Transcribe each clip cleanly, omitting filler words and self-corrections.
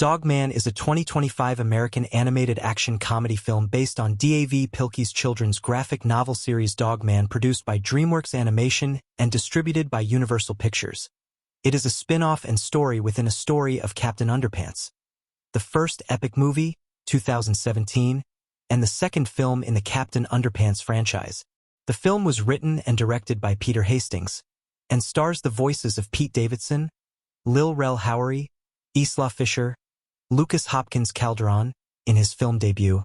Dog Man is a 2025 American animated action comedy film based on D.A.V. Pilkey's children's graphic novel series Dog Man, produced by DreamWorks Animation and distributed by Universal Pictures. It is a spin-off and story within a story of Captain Underpants, the first epic movie, 2017, and the second film in the Captain Underpants franchise. The film was written and directed by Peter Hastings and stars the voices of Pete Davidson, Lil Rel Howery, Isla Fisher, Lucas Hopkins Calderon in his film debut,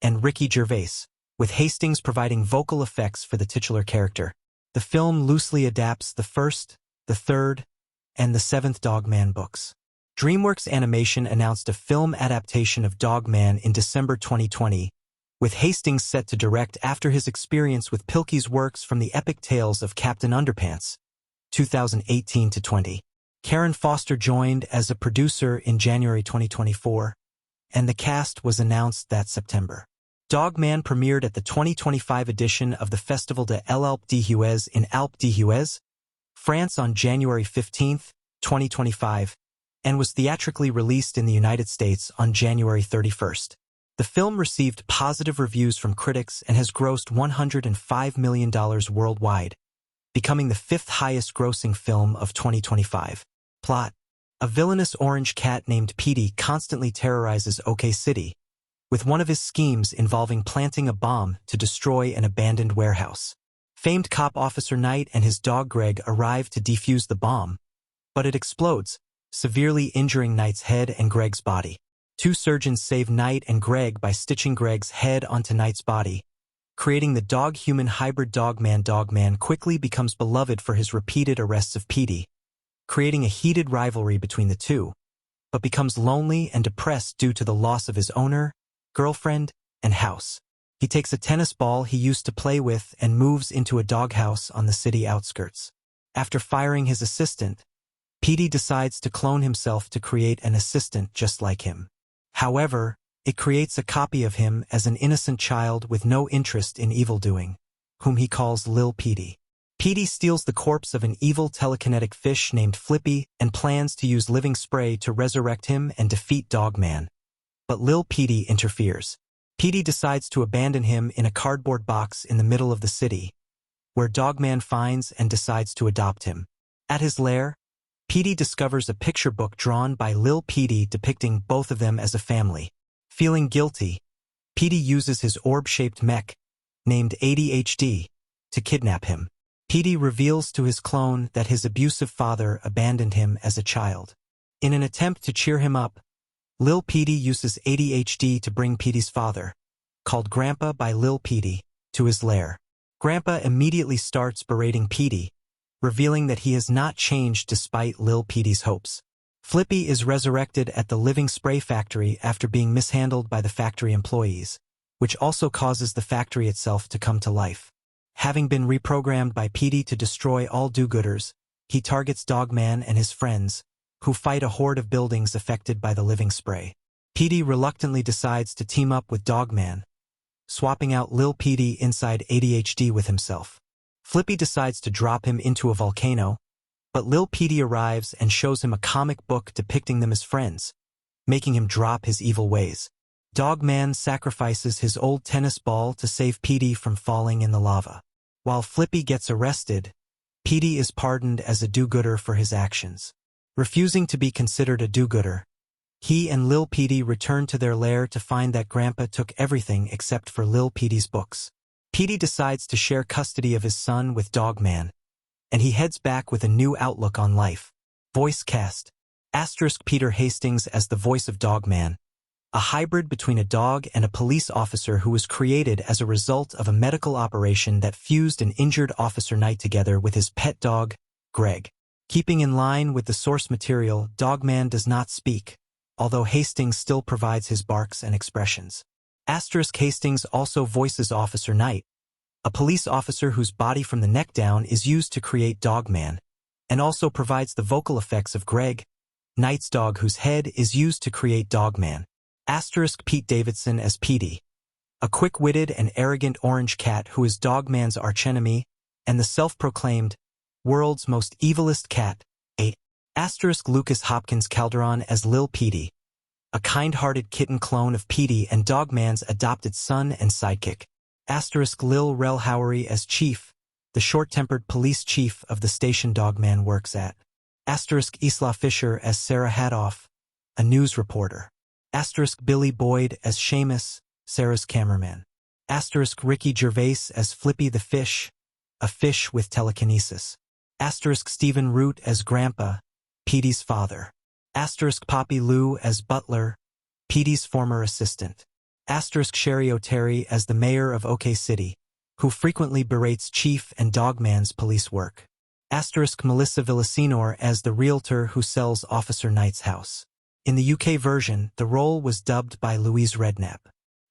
and Ricky Gervais, with Hastings providing vocal effects for the titular character. The film loosely adapts the first, the third, and the seventh Dog Man books. DreamWorks Animation announced a film adaptation of Dog Man in December 2020, with Hastings set to direct after his experience with Pilkey's works from the epic tales of Captain Underpants, 2018-20. Karen Foster joined as a producer in January 2024, and the cast was announced that September. Dog Man premiered at the 2025 edition of the Festival de l'Alpe d'Huez in Alpe d'Huez, France on January 15, 2025, and was theatrically released in the United States on January 31. The film received positive reviews from critics and has grossed $105 million worldwide, becoming the fifth highest-grossing film of 2025. Plot: a villainous orange cat named Petey constantly terrorizes OK City, with one of his schemes involving planting a bomb to destroy an abandoned warehouse. Famed cop Officer Knight and his dog Greg arrive to defuse the bomb, but it explodes, severely injuring Knight's head and Greg's body. Two surgeons save Knight and Greg by stitching Greg's head onto Knight's body, creating the dog-human hybrid Dog Man. Dog Man quickly becomes beloved for his repeated arrests of Petey, creating a heated rivalry between the two, but becomes lonely and depressed due to the loss of his owner, girlfriend, and house. He takes a tennis ball he used to play with and moves into a doghouse on the city outskirts. After firing his assistant, Petey decides to clone himself to create an assistant just like him. However, it creates a copy of him as an innocent child with no interest in evildoing, whom he calls Lil Petey. Petey steals the corpse of an evil telekinetic fish named Flippy and plans to use living spray to resurrect him and defeat Dog Man. But Lil Petey interferes. Petey decides to abandon him in a cardboard box in the middle of the city, where Dog Man finds and decides to adopt him. At his lair, Petey discovers a picture book drawn by Lil Petey depicting both of them as a family. Feeling guilty, Petey uses his orb-shaped mech, named ADHD, to kidnap him. Petey reveals to his clone that his abusive father abandoned him as a child. In an attempt to cheer him up, Lil Petey uses ADHD to bring Petey's father, called Grandpa by Lil Petey, to his lair. Grandpa immediately starts berating Petey, revealing that he has not changed despite Lil Petey's hopes. Flippy is resurrected at the living spray factory after being mishandled by the factory employees, which also causes the factory itself to come to life. Having been reprogrammed by Petey to destroy all do-gooders, he targets Dog Man and his friends, who fight a horde of buildings affected by the living spray. Petey reluctantly decides to team up with Dog Man, swapping out Lil Petey inside ADHD with himself. Flippy decides to drop him into a volcano, but Lil Petey arrives and shows him a comic book depicting them as friends, making him drop his evil ways. Dog Man sacrifices his old tennis ball to save Petey from falling in the lava. While Flippy gets arrested, Petey is pardoned as a do-gooder for his actions. Refusing to be considered a do-gooder, he and Lil Petey return to their lair to find that Grandpa took everything except for Lil Petey's books. Petey decides to share custody of his son with Dog Man, and he heads back with a new outlook on life. Voice cast: Peter Hastings as the voice of Dog Man, a hybrid between a dog and a police officer who was created as a result of a medical operation that fused an injured Officer Knight together with his pet dog, Greg. Keeping in line with the source material, Dog Man does not speak, although Hastings still provides his barks and expressions. Hastings also voices Officer Knight, a police officer whose body from the neck down is used to create Dog Man, and also provides the vocal effects of Greg, Knight's dog whose head is used to create Dog Man. Pete Davidson as Petey, a quick-witted and arrogant orange cat who is Dog Man's archenemy, and the self-proclaimed world's most evilest cat. Lucas Hopkins Calderon as Lil Petey, a kind-hearted kitten clone of Petey and Dogman's adopted son and sidekick. Lil Rel Howery as Chief, the short-tempered police chief of the station Dogman works at. Isla Fisher as Sarah Hadoff, a news reporter. Billy Boyd as Seamus, Sarah's cameraman. Ricky Gervais as Flippy the Fish, a fish with telekinesis. Stephen Root as Grandpa, Petey's father. Poppy Lou as Butler, Petey's former assistant. Sherry O'Terry as the mayor of OK City, who frequently berates Chief and Dogman's police work. Melissa Villasenor as the realtor who sells Officer Knight's house. In the UK version, the role was dubbed by Louise Redknapp.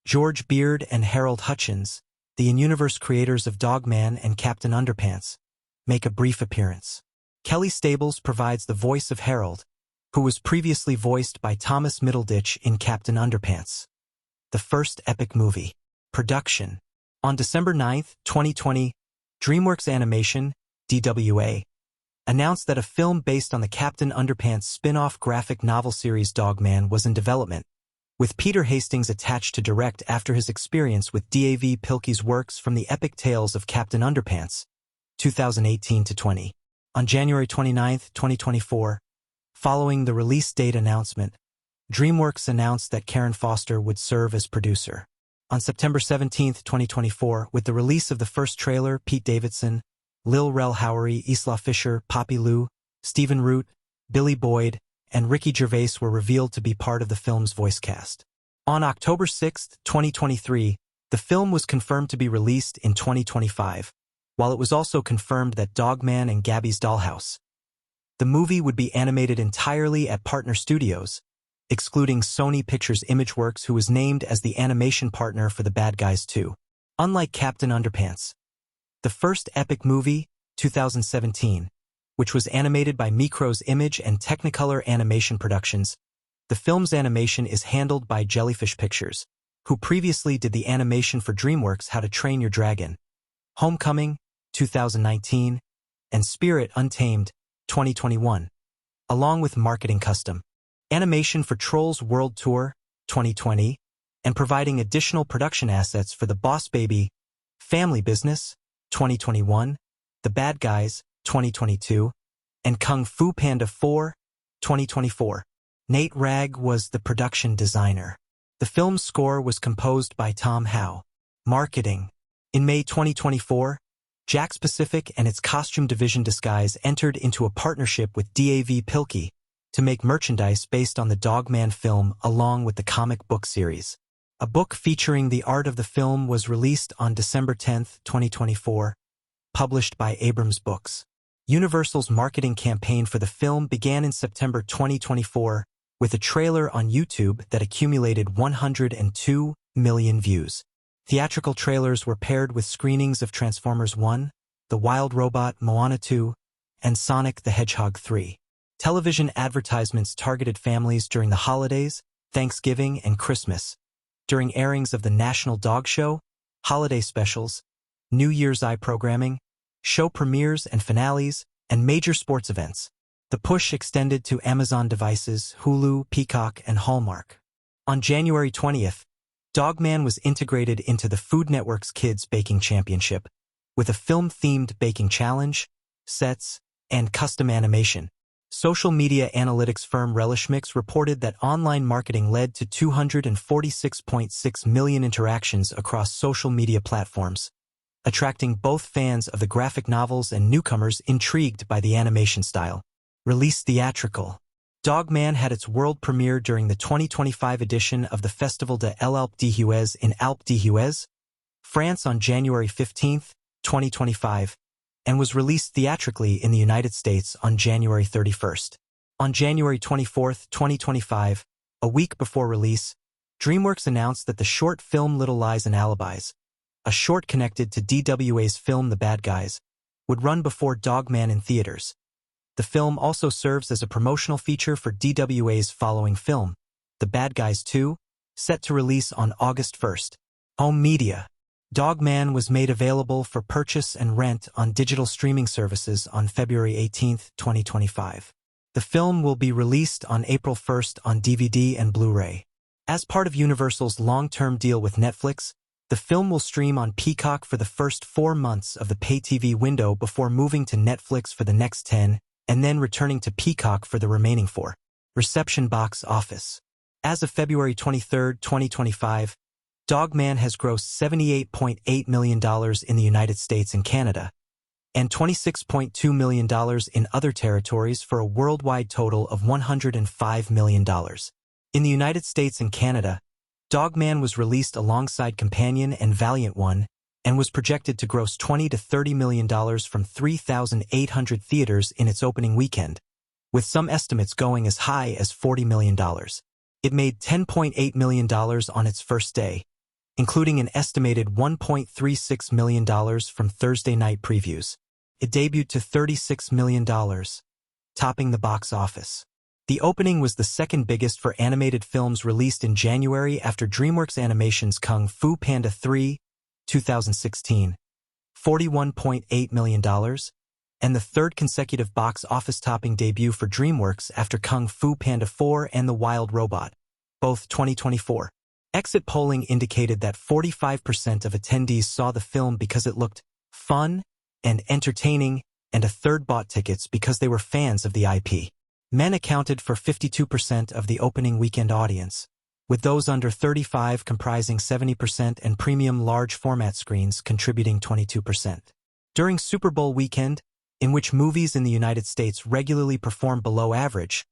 George Beard and Harold Hutchins, the in-universe creators of Dogman and Captain Underpants, make a brief appearance. Kelly Stables provides the voice of Harold, who was previously voiced by Thomas Middleditch in Captain Underpants. The first epic movie. Production. On December 9, 2020, DreamWorks Animation, DWA, announced that a film based on the Captain Underpants spin-off graphic novel series Dogman was in development, with Peter Hastings attached to direct after his experience with D.A.V. Pilkey's works from the epic tales of Captain Underpants, 2018-20. On January 29, 2024, following the release date announcement, DreamWorks announced that Karen Foster would serve as producer. On September 17, 2024, with the release of the first trailer, Pete Davidson, Lil Rel Howery, Isla Fisher, Poppy Lou, Stephen Root, Billy Boyd, and Ricky Gervais were revealed to be part of the film's voice cast. On October 6, 2023, the film was confirmed to be released in 2025, while it was also confirmed that Dogman and Gabby's Dollhouse, the movie would be animated entirely at partner studios, excluding Sony Pictures Imageworks, who was named as the animation partner for The Bad Guys 2. Unlike Captain Underpants, the first epic movie, 2017, which was animated by Micros Image and Technicolor Animation Productions, the film's animation is handled by Jellyfish Pictures, who previously did the animation for DreamWorks' How to Train Your Dragon, Homecoming, 2019, and Spirit Untamed, 2021, along with marketing custom animation for Trolls World Tour, 2020, and providing additional production assets for The Boss Baby, Family Business, 2021, The Bad Guys, 2022, and Kung Fu Panda 4, 2024. Nate Ragg was the production designer. The film's score was composed by Tom Howe. Marketing. In May 2024, Jakks Pacific and its costume division Disguise entered into a partnership with D.A.V. Pilkey to make merchandise based on the Dogman film along with the comic book series. A book featuring the art of the film was released on December 10, 2024, published by Abrams Books. Universal's marketing campaign for the film began in September 2024 with a trailer on YouTube that accumulated 102 million views. Theatrical trailers were paired with screenings of Transformers 1, The Wild Robot, Moana 2, and Sonic the Hedgehog 3. Television advertisements targeted families during the holidays, Thanksgiving, and Christmas, during airings of the National Dog Show, holiday specials, New Year's Eve programming, show premieres and finales, and major sports events. The push extended to Amazon devices, Hulu, Peacock, and Hallmark. On January 20th, Dogman was integrated into the Food Network's Kids Baking Championship, with a film-themed baking challenge, sets, and custom animation. Social media analytics firm Relishmix reported that online marketing led to 246.6 million interactions across social media platforms, attracting both fans of the graphic novels and newcomers intrigued by the animation style. Release theatrical. Dogman had its world premiere during the 2025 edition of the Festival de l'Alpe d'Huez in Alpe d'Huez, France on January 15, 2025, and was released theatrically in the United States on January 31st. On January 24, 2025, a week before release, DreamWorks announced that the short film Little Lies and Alibis, a short connected to DWA's film The Bad Guys, would run before Dogman in theaters. The film also serves as a promotional feature for DWA's following film, The Bad Guys 2, set to release on August 1st. Home media. Dogman was made available for purchase and rent on digital streaming services on February 18, 2025. The film will be released on April 1st on DVD and Blu-ray. As part of Universal's long-term deal with Netflix, the film will stream on Peacock for the first 4 months of the pay-TV window before moving to Netflix for the next 10, and then returning to Peacock for the remaining 4. Reception box office. As of February 23, 2025, Dog Man has grossed $78.8 million in the United States and Canada, and $26.2 million in other territories for a worldwide total of $105 million. In the United States and Canada, Dog Man was released alongside Companion and Valiant One and was projected to gross $20 to $30 million from 3,800 theaters in its opening weekend, with some estimates going as high as $40 million. It made $10.8 million on its first day, including an estimated $1.36 million from Thursday night previews. It debuted to $36 million, topping the box office. The opening was the second biggest for animated films released in January after DreamWorks Animation's Kung Fu Panda 3, 2016, $41.8 million, and the third consecutive box office-topping debut for DreamWorks after Kung Fu Panda 4 and The Wild Robot, both 2024. Exit polling indicated that 45% of attendees saw the film because it looked fun and entertaining, and a third bought tickets because they were fans of the IP. Men accounted for 52% of the opening weekend audience, with those under 35 comprising 70% and premium large format screens contributing 22%. During Super Bowl weekend, in which movies in the United States regularly perform below average,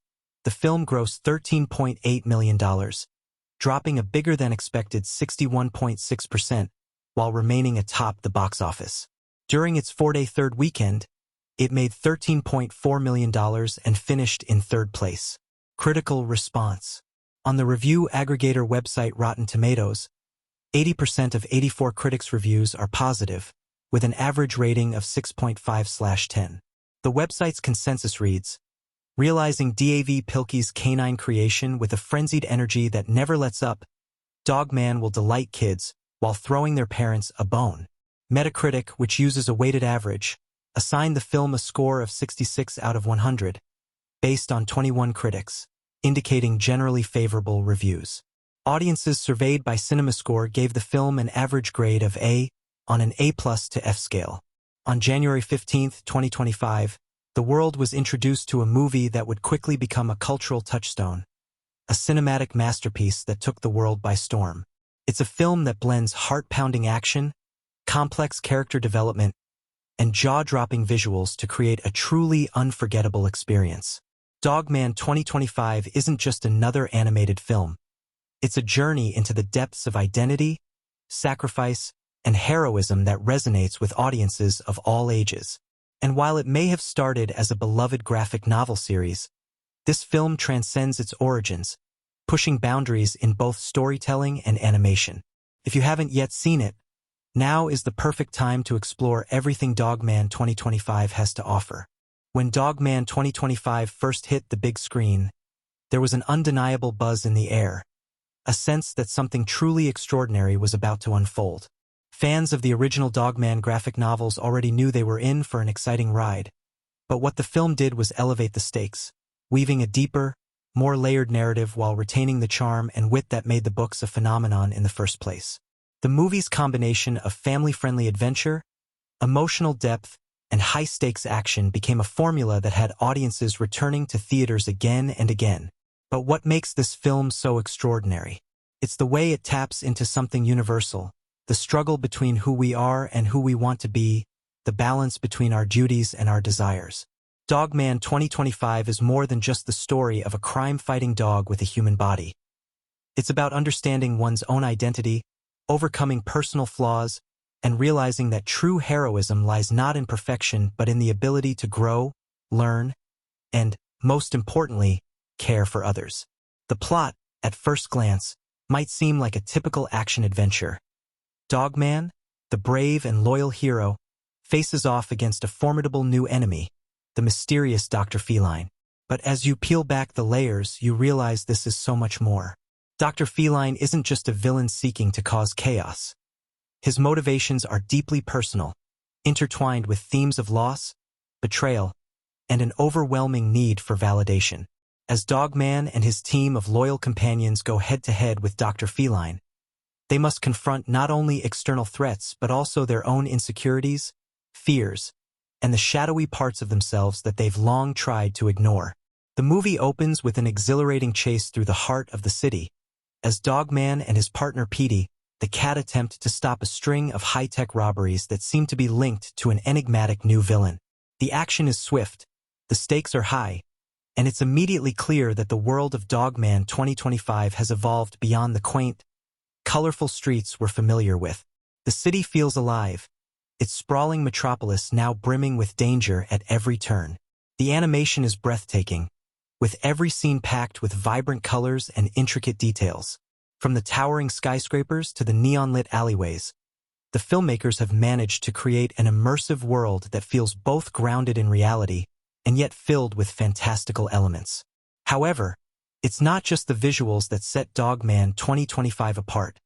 the film grossed $13.8 million, dropping a bigger-than-expected 61.6% while remaining atop the box office. During its 4-day third weekend, it made $13.4 million and finished in third place. Critical response. On the review aggregator website Rotten Tomatoes, 80% of 84 critics' reviews are positive, with an average rating of 6.5/10. The website's consensus reads, "Realizing D.A.V. Pilkey's canine creation with a frenzied energy that never lets up, Dog Man will delight kids while throwing their parents a bone." Metacritic, which uses a weighted average, assigned the film a score of 66 out of 100, based on 21 critics, indicating generally favorable reviews. Audiences surveyed by CinemaScore gave the film an average grade of A on an A+ to F scale. On January 15, 2025, the world was introduced to a movie that would quickly become a cultural touchstone, a cinematic masterpiece that took the world by storm. It's a film that blends heart-pounding action, complex character development, and jaw-dropping visuals to create a truly unforgettable experience. Dog Man 2025 isn't just another animated film. It's a journey into the depths of identity, sacrifice, and heroism that resonates with audiences of all ages. And while it may have started as a beloved graphic novel series, this film transcends its origins, pushing boundaries in both storytelling and animation. If you haven't yet seen it, now is the perfect time to explore everything Dog Man 2025 has to offer. When Dog Man 2025 first hit the big screen, there was an undeniable buzz in the air, a sense that something truly extraordinary was about to unfold. Fans of the original Dog Man graphic novels already knew they were in for an exciting ride, but what the film did was elevate the stakes, weaving a deeper, more layered narrative while retaining the charm and wit that made the books a phenomenon in the first place. The movie's combination of family-friendly adventure, emotional depth, and high-stakes action became a formula that had audiences returning to theaters again and again. But what makes this film so extraordinary? It's the way it taps into something universal, the struggle between who we are and who we want to be, the balance between our duties and our desires. Dog Man 2025 is more than just the story of a crime-fighting dog with a human body. It's about understanding one's own identity, overcoming personal flaws, and realizing that true heroism lies not in perfection but in the ability to grow, learn, and, most importantly, care for others. The plot, at first glance, might seem like a typical action-adventure. Dog Man, the brave and loyal hero, faces off against a formidable new enemy, the mysterious Dr. Feline. But as you peel back the layers, you realize this is so much more. Dr. Feline isn't just a villain seeking to cause chaos. His motivations are deeply personal, intertwined with themes of loss, betrayal, and an overwhelming need for validation. As Dogman and his team of loyal companions go head-to-head with Dr. Feline, they must confront not only external threats but also their own insecurities, fears, and the shadowy parts of themselves that they've long tried to ignore. The movie opens with an exhilarating chase through the heart of the city, as Dogman and his partner Petey, the cat, attempt to stop a string of high-tech robberies that seem to be linked to an enigmatic new villain. The action is swift, the stakes are high, and it's immediately clear that the world of Dogman 2025 has evolved beyond the quaint, colorful streets we're familiar with. The city feels alive, its sprawling metropolis now brimming with danger at every turn. The animation is breathtaking, with every scene packed with vibrant colors and intricate details. From the towering skyscrapers to the neon-lit alleyways, the filmmakers have managed to create an immersive world that feels both grounded in reality and yet filled with fantastical elements. However, it's not just the visuals that set Dogman 2025 apart.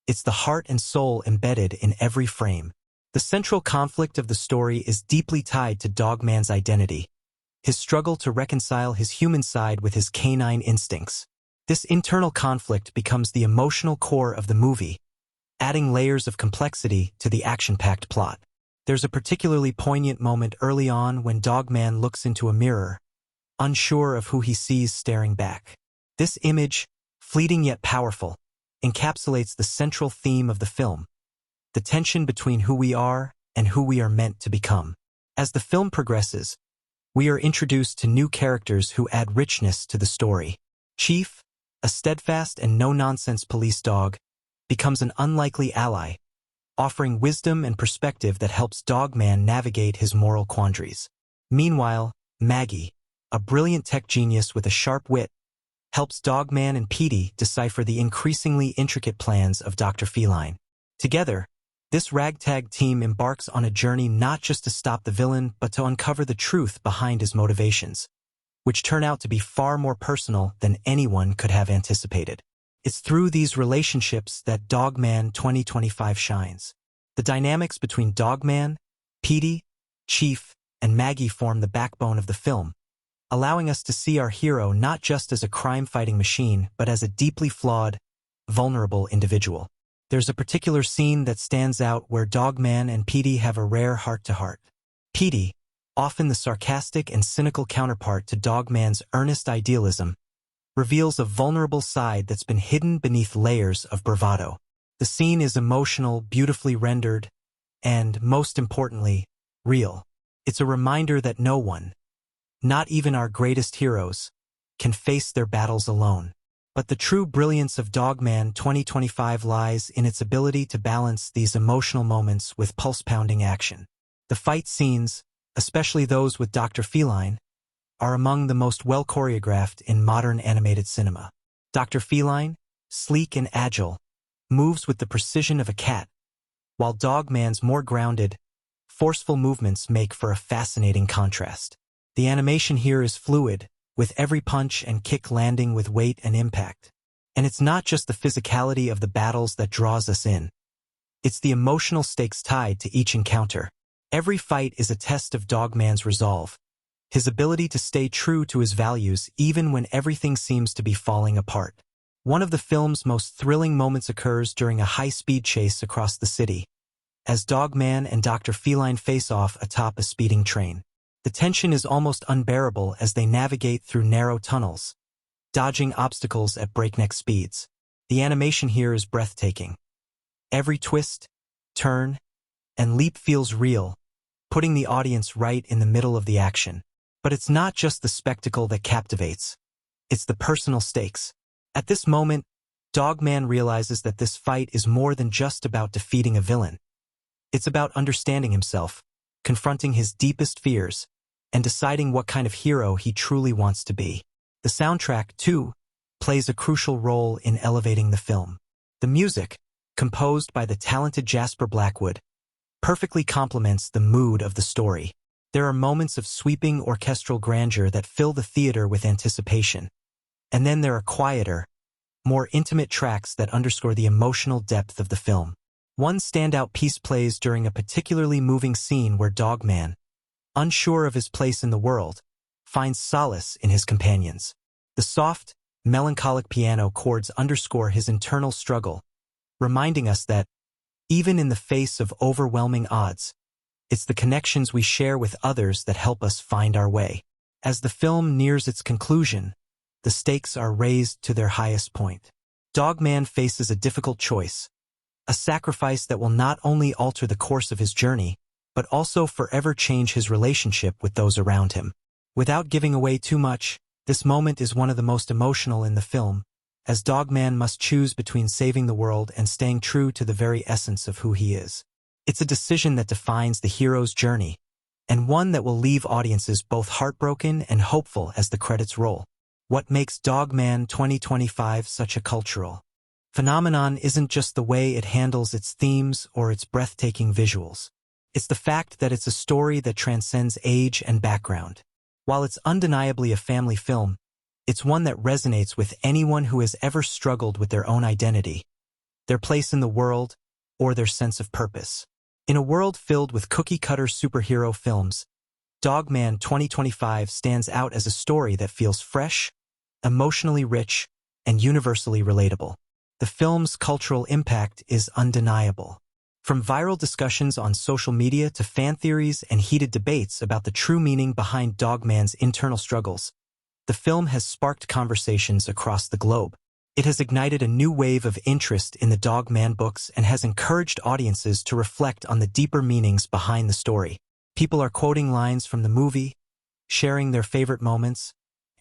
It's the heart and soul embedded in every frame. The central conflict of the story is deeply tied to Dogman's identity, his struggle to reconcile his human side with his canine instincts. This internal conflict becomes the emotional core of the movie, adding layers of complexity to the action-packed plot. There's a particularly poignant moment early on when Dogman looks into a mirror, unsure of who he sees staring back. This image, fleeting yet powerful, encapsulates the central theme of the film, the tension between who we are and who we are meant to become. As the film progresses, we are introduced to new characters who add richness to the story. Chief, a steadfast and no-nonsense police dog, becomes an unlikely ally, offering wisdom and perspective that helps Dogman navigate his moral quandaries. Meanwhile, Maggie, a brilliant tech genius with a sharp wit, helps Dogman and Petey decipher the increasingly intricate plans of Dr. Feline. Together, this ragtag team embarks on a journey not just to stop the villain but to uncover the truth behind his motivations, which turn out to be far more personal than anyone could have anticipated. It's through these relationships that Dogman 2025 shines. The dynamics between Dogman, Petey, Chief, and Maggie form the backbone of the film, allowing us to see our hero not just as a crime-fighting machine but as a deeply flawed, vulnerable individual. There's a particular scene that stands out where Dogman and Petey have a rare heart-to-heart. Petey, often the sarcastic and cynical counterpart to Dogman's earnest idealism, reveals a vulnerable side that's been hidden beneath layers of bravado. The scene is emotional, beautifully rendered, and, most importantly, real. It's a reminder that no one, not even our greatest heroes, can face their battles alone. But the true brilliance of Dogman 2025 lies in its ability to balance these emotional moments with pulse-pounding action. The fight scenes, especially those with Dr. Feline, are among the most well-choreographed in modern animated cinema. Dr. Feline, sleek and agile, moves with the precision of a cat, while Dogman's more grounded, forceful movements make for a fascinating contrast. The animation here is fluid, with every punch and kick landing with weight and impact. And it's not just the physicality of the battles that draws us in. It's the emotional stakes tied to each encounter. Every fight is a test of Dogman's resolve, his ability to stay true to his values even when everything seems to be falling apart. One of the film's most thrilling moments occurs during a high-speed chase across the city, as Dogman and Dr. Feline face off atop a speeding train. The tension is almost unbearable as they navigate through narrow tunnels, dodging obstacles at breakneck speeds. The animation here is breathtaking. Every twist, turn, and leap feels real, putting the audience right in the middle of the action. But it's not just the spectacle that captivates. It's the personal stakes. At this moment, Dogman realizes that this fight is more than just about defeating a villain. It's about understanding himself, confronting his deepest fears, and deciding what kind of hero he truly wants to be. The soundtrack, too, plays a crucial role in elevating the film. The music, composed by the talented Jasper Blackwood, perfectly complements the mood of the story. There are moments of sweeping orchestral grandeur that fill the theater with anticipation. And then there are quieter, more intimate tracks that underscore the emotional depth of the film. One standout piece plays during a particularly moving scene where Dogman, unsure of his place in the world, finds solace in his companions. The soft, melancholic piano chords underscore his internal struggle, reminding us that, even in the face of overwhelming odds, it's the connections we share with others that help us find our way. As the film nears its conclusion, the stakes are raised to their highest point. Dogman faces a difficult choice, a sacrifice that will not only alter the course of his journey, but also forever change his relationship with those around him. Without giving away too much, this moment is one of the most emotional in the film, as Dogman must choose between saving the world and staying true to the very essence of who he is. It's a decision that defines the hero's journey, and one that will leave audiences both heartbroken and hopeful as the credits roll. What makes Dogman 2025 such a cultural phenomenon isn't just the way it handles its themes or its breathtaking visuals. It's the fact that it's a story that transcends age and background. While it's undeniably a family film, it's one that resonates with anyone who has ever struggled with their own identity, their place in the world, or their sense of purpose. In a world filled with cookie-cutter superhero films, Dogman 2025 stands out as a story that feels fresh, emotionally rich, and universally relatable. The film's cultural impact is undeniable. From viral discussions on social media to fan theories and heated debates about the true meaning behind Dogman's internal struggles, the film has sparked conversations across the globe. It has ignited a new wave of interest in the Dogman books and has encouraged audiences to reflect on the deeper meanings behind the story. People are quoting lines from the movie, sharing their favorite moments,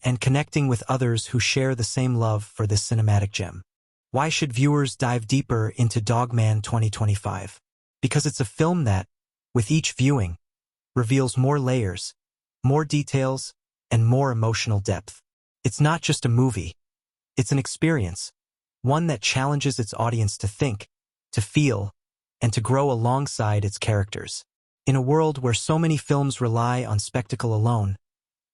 and connecting with others who share the same love for this cinematic gem. Why should viewers dive deeper into Dogman 2025? Because it's a film that, with each viewing, reveals more layers, more details, and more emotional depth. It's not just a movie. It's an experience, one that challenges its audience to think, to feel, and to grow alongside its characters. In a world where so many films rely on spectacle alone,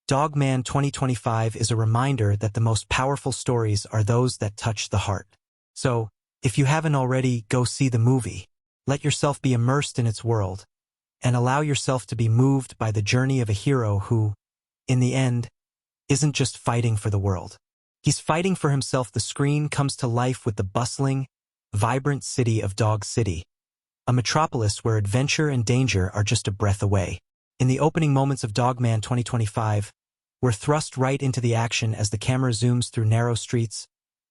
Dogman 2025 is a reminder that the most powerful stories are those that touch the heart. So, if you haven't already, go see the movie. Let yourself be immersed in its world, and allow yourself to be moved by the journey of a hero who, in the end, isn't just fighting for the world. He's fighting for himself. The screen comes to life with the bustling, vibrant city of Dog City, a metropolis where adventure and danger are just a breath away. In the opening moments of Dogman 2025, we're thrust right into the action as the camera zooms through narrow streets,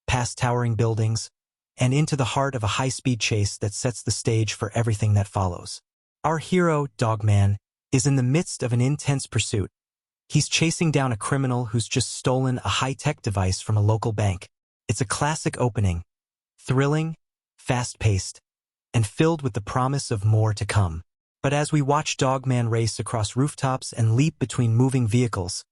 past towering buildings, and into the heart of a high-speed chase that sets the stage for everything that follows. Our hero, Dogman, is in the midst of an intense pursuit. He's chasing down a criminal who's just stolen a high-tech device from a local bank. It's a classic opening, thrilling, fast-paced, and filled with the promise of more to come. But as we watch Dogman race across rooftops and leap between moving vehicles,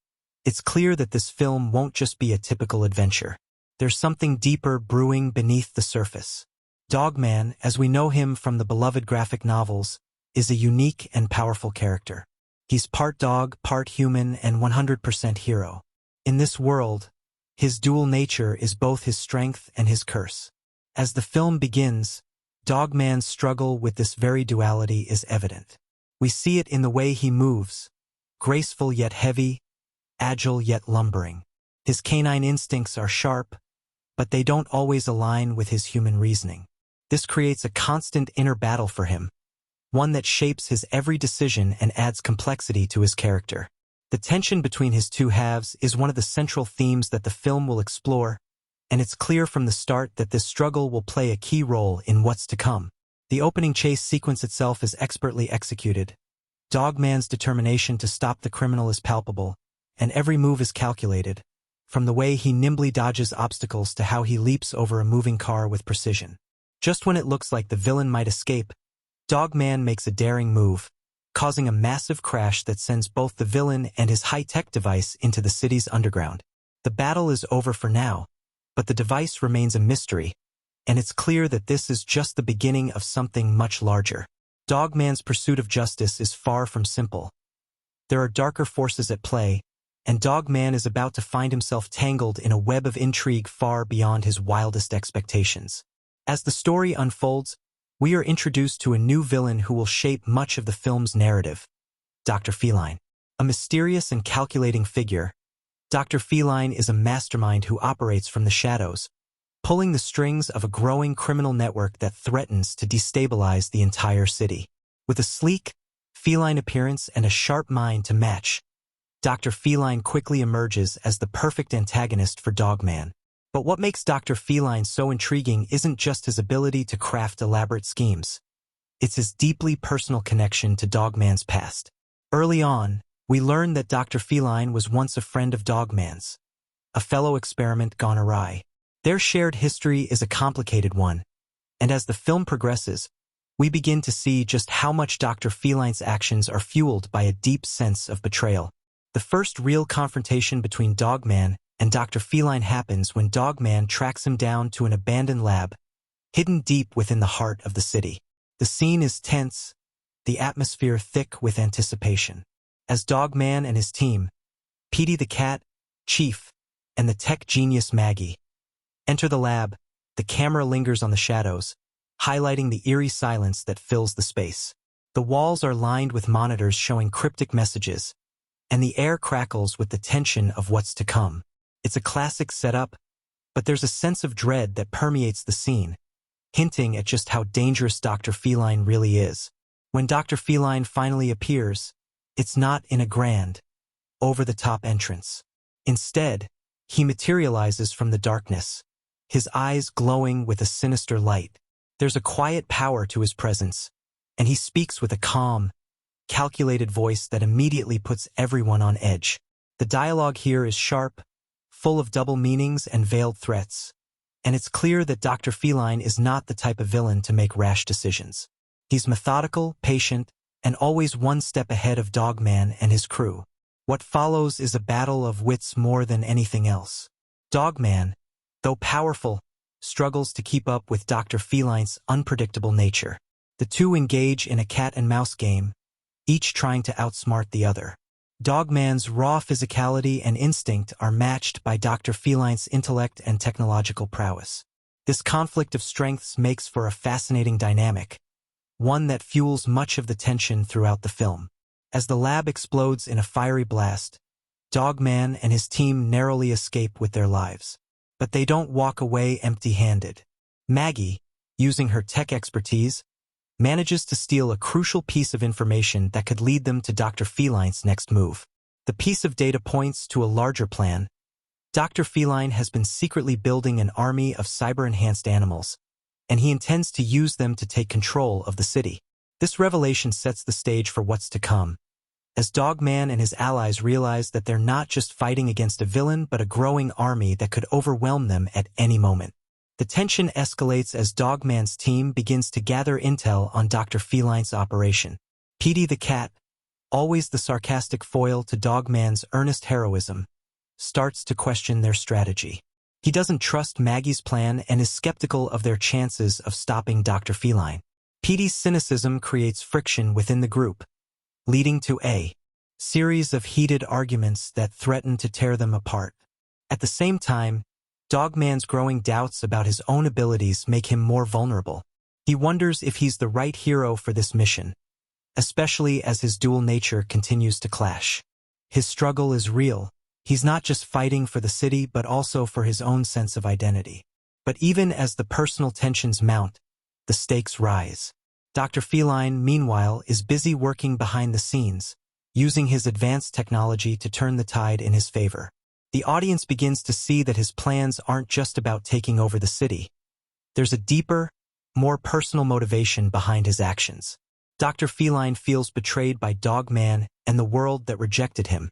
it's clear that this film won't just be a typical adventure. There's something deeper brewing beneath the surface. Dogman, as we know him from the beloved graphic novels, is a unique and powerful character. He's part dog, part human, and 100% hero. In this world, his dual nature is both his strength and his curse. As the film begins, Dogman's struggle with this very duality is evident. We see it in the way he moves, graceful yet heavy, agile yet lumbering. His canine instincts are sharp, but they don't always align with his human reasoning. This creates a constant inner battle for him, one that shapes his every decision and adds complexity to his character. The tension between his two halves is one of the central themes that the film will explore, and it's clear from the start that this struggle will play a key role in what's to come. The opening chase sequence itself is expertly executed. Dogman's determination to stop the criminal is palpable, and every move is calculated, from the way he nimbly dodges obstacles to how he leaps over a moving car with precision. Just when it looks like the villain might escape, Dogman makes a daring move, causing a massive crash that sends both the villain and his high-tech device into the city's underground. The battle is over for now, but the device remains a mystery, and it's clear that this is just the beginning of something much larger. Dogman's pursuit of justice is far from simple. There are darker forces at play, and Dogman is about to find himself tangled in a web of intrigue far beyond his wildest expectations. As the story unfolds, we are introduced to a new villain who will shape much of the film's narrative, Dr. Feline. A mysterious and calculating figure, Dr. Feline is a mastermind who operates from the shadows, pulling the strings of a growing criminal network that threatens to destabilize the entire city. With a sleek, feline appearance and a sharp mind to match, Dr. Feline quickly emerges as the perfect antagonist for Dogman. But what makes Dr. Feline so intriguing isn't just his ability to craft elaborate schemes. It's his deeply personal connection to Dogman's past. Early on, we learn that Dr. Feline was once a friend of Dogman's, a fellow experiment gone awry. Their shared history is a complicated one, and as the film progresses, we begin to see just how much Dr. Feline's actions are fueled by a deep sense of betrayal. The first real confrontation between Dogman and Dr. Feline happens when Dogman tracks him down to an abandoned lab, hidden deep within the heart of the city. The scene is tense, the atmosphere thick with anticipation. As Dogman and his team, Petey the cat, Chief, and the tech genius Maggie, enter the lab, the camera lingers on the shadows, highlighting the eerie silence that fills the space. The walls are lined with monitors showing cryptic messages, and the air crackles with the tension of what's to come. It's a classic setup, but there's a sense of dread that permeates the scene, hinting at just how dangerous Dr. Feline really is. When Dr. Feline finally appears, it's not in a grand, over-the-top entrance. Instead, he materializes from the darkness, his eyes glowing with a sinister light. There's a quiet power to his presence, and he speaks with a calm, calculated voice that immediately puts everyone on edge. The dialogue here is sharp, full of double meanings and veiled threats, and it's clear that Dr. Feline is not the type of villain to make rash decisions. He's methodical, patient, and always one step ahead of Dogman and his crew. What follows is a battle of wits more than anything else. Dogman, though powerful, struggles to keep up with Dr. Feline's unpredictable nature. The two engage in a cat-and-mouse game, each trying to outsmart the other. Dogman's raw physicality and instinct are matched by Dr. Feline's intellect and technological prowess. This conflict of strengths makes for a fascinating dynamic, one that fuels much of the tension throughout the film. As the lab explodes in a fiery blast, Dogman and his team narrowly escape with their lives. But they don't walk away empty-handed. Maggie, using her tech expertise, manages to steal a crucial piece of information that could lead them to Dr. Feline's next move. The piece of data points to a larger plan. Dr. Feline has been secretly building an army of cyber-enhanced animals, and he intends to use them to take control of the city. This revelation sets the stage for what's to come, as Dogman and his allies realize that they're not just fighting against a villain but a growing army that could overwhelm them at any moment. The tension escalates as Dogman's team begins to gather intel on Dr. Feline's operation. Petey the cat, always the sarcastic foil to Dogman's earnest heroism, starts to question their strategy. He doesn't trust Maggie's plan and is skeptical of their chances of stopping Dr. Feline. Petey's cynicism creates friction within the group, leading to a series of heated arguments that threaten to tear them apart. At the same time, Dogman's growing doubts about his own abilities make him more vulnerable. He wonders if he's the right hero for this mission, especially as his dual nature continues to clash. His struggle is real. He's not just fighting for the city but also for his own sense of identity. But even as the personal tensions mount, the stakes rise. Dr. Feline, meanwhile, is busy working behind the scenes, using his advanced technology to turn the tide in his favor. The audience begins to see that his plans aren't just about taking over the city. There's a deeper, more personal motivation behind his actions. Dr. Feline feels betrayed by Dogman and the world that rejected him,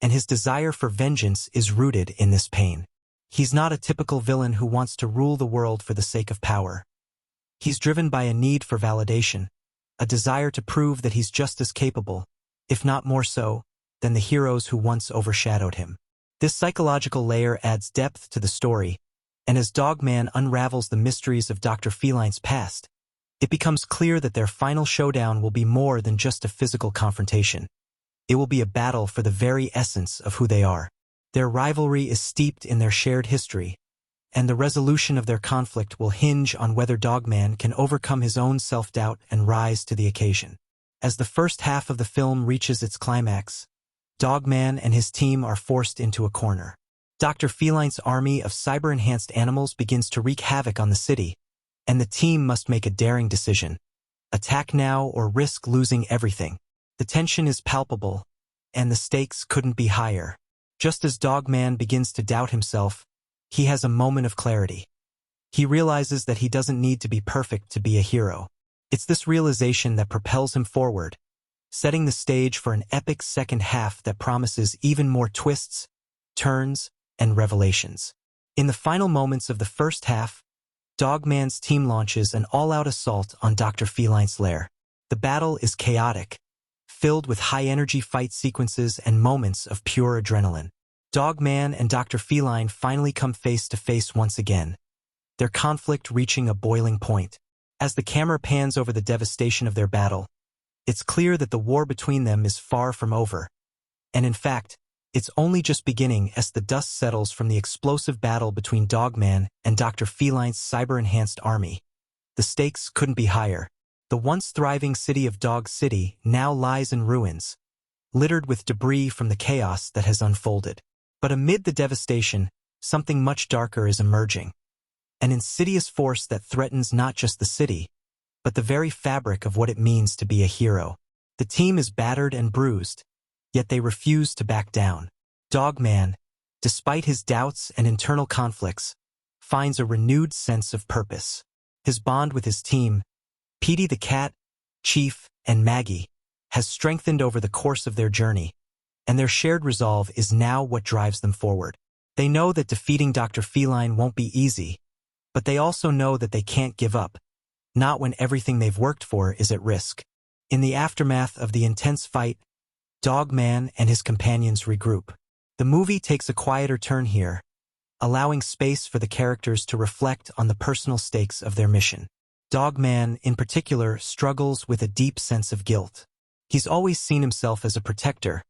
and his desire for vengeance is rooted in this pain. He's not a typical villain who wants to rule the world for the sake of power. He's driven by a need for validation, a desire to prove that he's just as capable, if not more so, than the heroes who once overshadowed him. This psychological layer adds depth to the story, and as Dogman unravels the mysteries of Dr. Feline's past, it becomes clear that their final showdown will be more than just a physical confrontation. It will be a battle for the very essence of who they are. Their rivalry is steeped in their shared history, and the resolution of their conflict will hinge on whether Dogman can overcome his own self-doubt and rise to the occasion. As the first half of the film reaches its climax, Dogman and his team are forced into a corner. Dr. Feline's army of cyber-enhanced animals begins to wreak havoc on the city, and the team must make a daring decision. Attack now or risk losing everything. The tension is palpable, and the stakes couldn't be higher. Just as Dogman begins to doubt himself, he has a moment of clarity. He realizes that he doesn't need to be perfect to be a hero. It's this realization that propels him forward, setting the stage for an epic second half that promises even more twists, turns, and revelations. In the final moments of the first half, Dogman's team launches an all-out assault on Dr. Feline's lair. The battle is chaotic, filled with high-energy fight sequences and moments of pure adrenaline. Dogman and Dr. Feline finally come face-to-face once again, their conflict reaching a boiling point. As the camera pans over the devastation of their battle, it's clear that the war between them is far from over. And in fact, it's only just beginning as the dust settles from the explosive battle between Dogman and Dr. Feline's cyber-enhanced army. The stakes couldn't be higher. The once thriving city of Dog City now lies in ruins, littered with debris from the chaos that has unfolded. But amid the devastation, something much darker is emerging. An insidious force that threatens not just the city, but the very fabric of what it means to be a hero. The team is battered and bruised, yet they refuse to back down. Dogman, despite his doubts and internal conflicts, finds a renewed sense of purpose. His bond with his team, Petey the cat, Chief, and Maggie, has strengthened over the course of their journey, and their shared resolve is now what drives them forward. They know that defeating Dr. Feline won't be easy, but they also know that they can't give up, not when everything they've worked for is at risk. In the aftermath of the intense fight, Dogman and his companions regroup. The movie takes a quieter turn here, allowing space for the characters to reflect on the personal stakes of their mission. Dogman, in particular, struggles with a deep sense of guilt. He's always seen himself as a protector,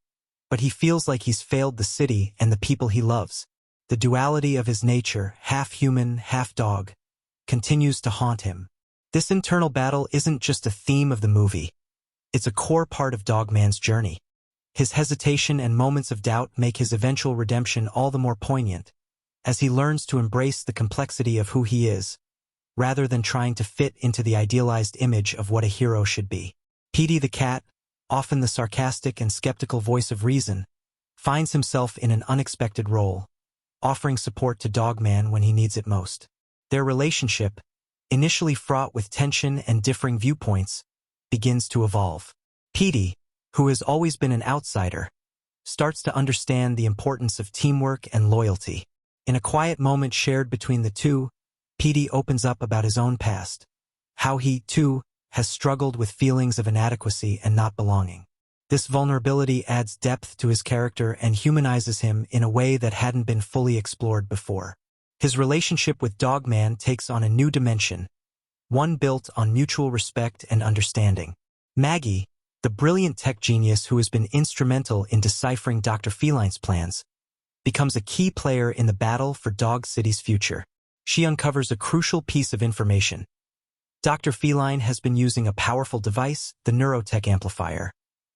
but he feels like he's failed the city and the people he loves. The duality of his nature, half human, half dog, continues to haunt him. This internal battle isn't just a theme of the movie. It's a core part of Dogman's journey. His hesitation and moments of doubt make his eventual redemption all the more poignant, as he learns to embrace the complexity of who he is, rather than trying to fit into the idealized image of what a hero should be. Petey the cat, often the sarcastic and skeptical voice of reason, finds himself in an unexpected role, offering support to Dogman when he needs it most. Their relationship, initially fraught with tension and differing viewpoints, begins to evolve. Petey, who has always been an outsider, starts to understand the importance of teamwork and loyalty. In a quiet moment shared between the two, Petey opens up about his own past, how he, too, has struggled with feelings of inadequacy and not belonging. This vulnerability adds depth to his character and humanizes him in a way that hadn't been fully explored before. His relationship with Dogman takes on a new dimension, one built on mutual respect and understanding. Maggie, the brilliant tech genius who has been instrumental in deciphering Dr. Feline's plans, becomes a key player in the battle for Dog City's future. She uncovers a crucial piece of information. Dr. Feline has been using a powerful device, the neurotech amplifier,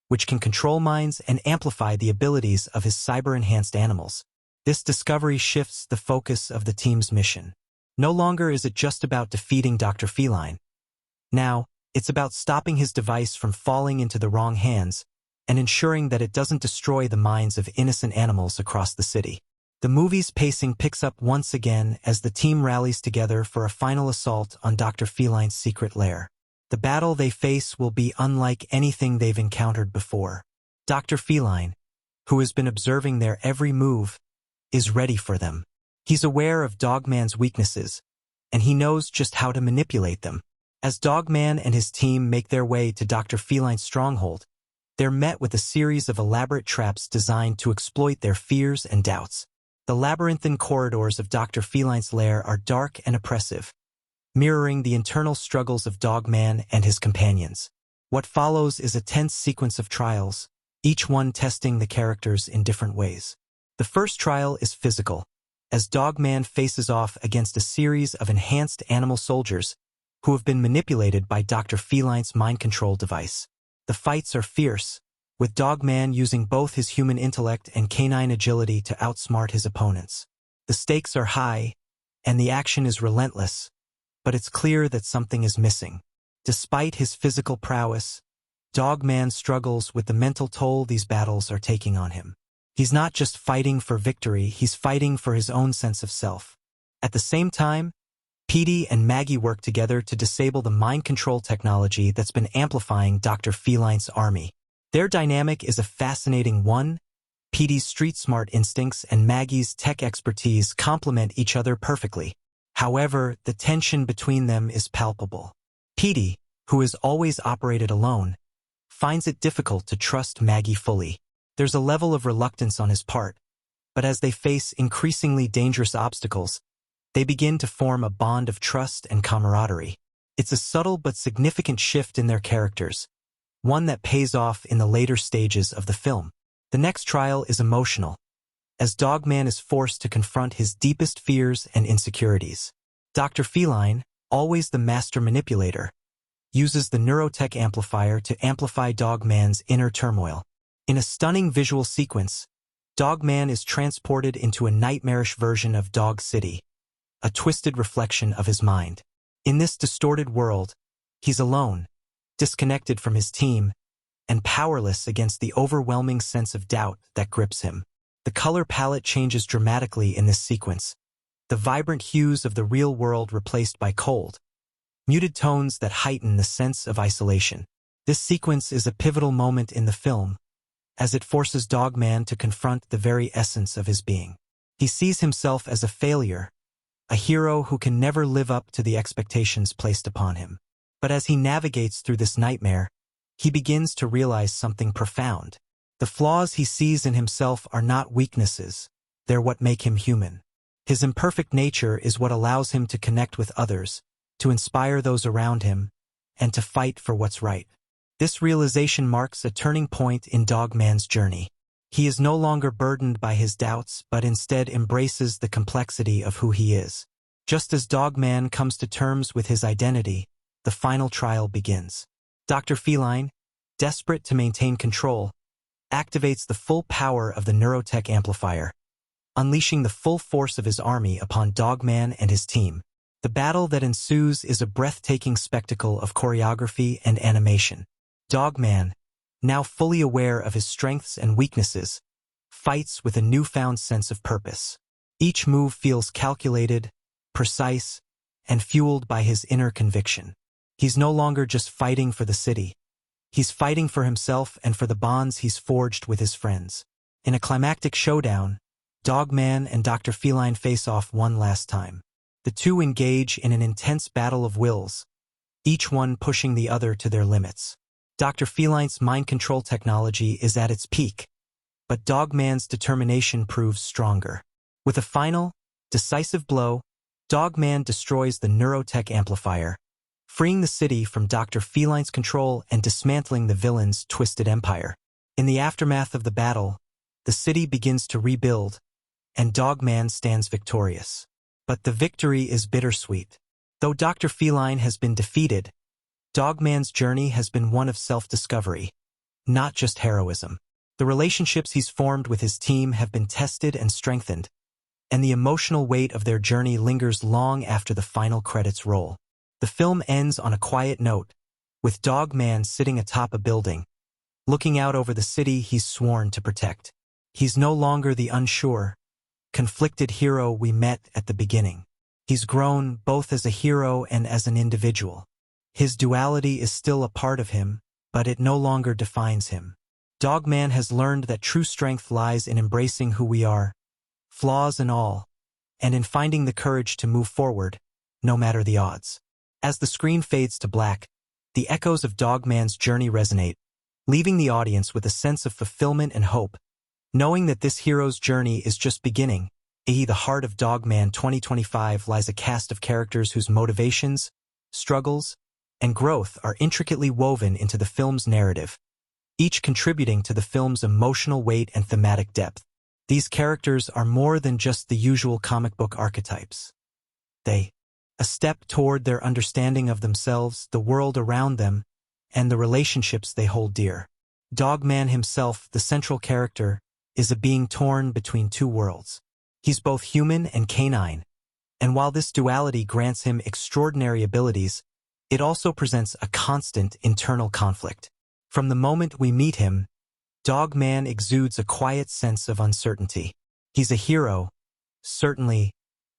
which can control minds and amplify the abilities of his cyber-enhanced animals. This discovery shifts the focus of the team's mission. No longer is it just about defeating Dr. Feline. Now, it's about stopping his device from falling into the wrong hands and ensuring that it doesn't destroy the minds of innocent animals across the city. The movie's pacing picks up once again as the team rallies together for a final assault on Dr. Feline's secret lair. The battle they face will be unlike anything they've encountered before. Dr. Feline, who has been observing their every move, is ready for them. He's aware of Dogman's weaknesses, and he knows just how to manipulate them. As Dogman and his team make their way to Dr. Feline's stronghold, they're met with a series of elaborate traps designed to exploit their fears and doubts. The labyrinthine corridors of Dr. Feline's lair are dark and oppressive, mirroring the internal struggles of Dogman and his companions. What follows is a tense sequence of trials, each one testing the characters in different ways. The first trial is physical, as Dogman faces off against a series of enhanced animal soldiers who have been manipulated by Dr. Feline's mind control device. The fights are fierce, with Dogman using both his human intellect and canine agility to outsmart his opponents. The stakes are high, and the action is relentless, but it's clear that something is missing. Despite his physical prowess, Dogman struggles with the mental toll these battles are taking on him. He's not just fighting for victory, he's fighting for his own sense of self. At the same time, Petey and Maggie work together to disable the mind control technology that's been amplifying Dr. Feline's army. Their dynamic is a fascinating one. Petey's street-smart instincts and Maggie's tech expertise complement each other perfectly. However, the tension between them is palpable. Petey, who has always operated alone, finds it difficult to trust Maggie fully. There's a level of reluctance on his part, but as they face increasingly dangerous obstacles, they begin to form a bond of trust and camaraderie. It's a subtle but significant shift in their characters, one that pays off in the later stages of the film. The next trial is emotional, as Dogman is forced to confront his deepest fears and insecurities. Dr. Feline, always the master manipulator, uses the neurotech amplifier to amplify Dogman's inner turmoil. In a stunning visual sequence, Dogman is transported into a nightmarish version of Dog City, a twisted reflection of his mind. In this distorted world, he's alone, disconnected from his team, and powerless against the overwhelming sense of doubt that grips him. The color palette changes dramatically in this sequence, the vibrant hues of the real world replaced by cold, muted tones that heighten the sense of isolation. This sequence is a pivotal moment in the film, as it forces Dogman to confront the very essence of his being. He sees himself as a failure, a hero who can never live up to the expectations placed upon him. But as he navigates through this nightmare, he begins to realize something profound. The flaws he sees in himself are not weaknesses, they're what make him human. His imperfect nature is what allows him to connect with others, to inspire those around him, and to fight for what's right. This realization marks a turning point in Dogman's journey. He is no longer burdened by his doubts, but instead embraces the complexity of who he is. Just as Dogman comes to terms with his identity, the final trial begins. Dr. Feline, desperate to maintain control, activates the full power of the neurotech amplifier, unleashing the full force of his army upon Dogman and his team. The battle that ensues is a breathtaking spectacle of choreography and animation. Dogman, now fully aware of his strengths and weaknesses, fights with a newfound sense of purpose. Each move feels calculated, precise, and fueled by his inner conviction. He's no longer just fighting for the city. He's fighting for himself and for the bonds he's forged with his friends. In a climactic showdown, Dogman and Dr. Feline face off one last time. The two engage in an intense battle of wills, each one pushing the other to their limits. Dr. Feline's mind control technology is at its peak, but Dogman's determination proves stronger. With a final, decisive blow, Dogman destroys the neurotech amplifier, freeing the city from Dr. Feline's control and dismantling the villain's twisted empire. In the aftermath of the battle, the city begins to rebuild, and Dogman stands victorious. But the victory is bittersweet. Though Dr. Feline has been defeated, Dogman's journey has been one of self-discovery, not just heroism. The relationships he's formed with his team have been tested and strengthened, and the emotional weight of their journey lingers long after the final credits roll. The film ends on a quiet note, with Dogman sitting atop a building, looking out over the city he's sworn to protect. He's no longer the unsure, conflicted hero we met at the beginning. He's grown both as a hero and as an individual. His duality is still a part of him, but it no longer defines him. Dogman has learned that true strength lies in embracing who we are, flaws and all, and in finding the courage to move forward, no matter the odds. As the screen fades to black, the echoes of Dogman's journey resonate, leaving the audience with a sense of fulfillment and hope, knowing that this hero's journey is just beginning. In the heart of Dogman 2025 lies a cast of characters whose motivations, struggles, and growth are intricately woven into the film's narrative, each contributing to the film's emotional weight and thematic depth. These characters are more than just the usual comic book archetypes. They a step toward their understanding of themselves, the world around them, and the relationships they hold dear. Dogman himself, the central character, is a being torn between two worlds. He's both human and canine, and while this duality grants him extraordinary abilities, it also presents a constant internal conflict. From the moment we meet him, Dogman exudes a quiet sense of uncertainty. He's a hero, certainly,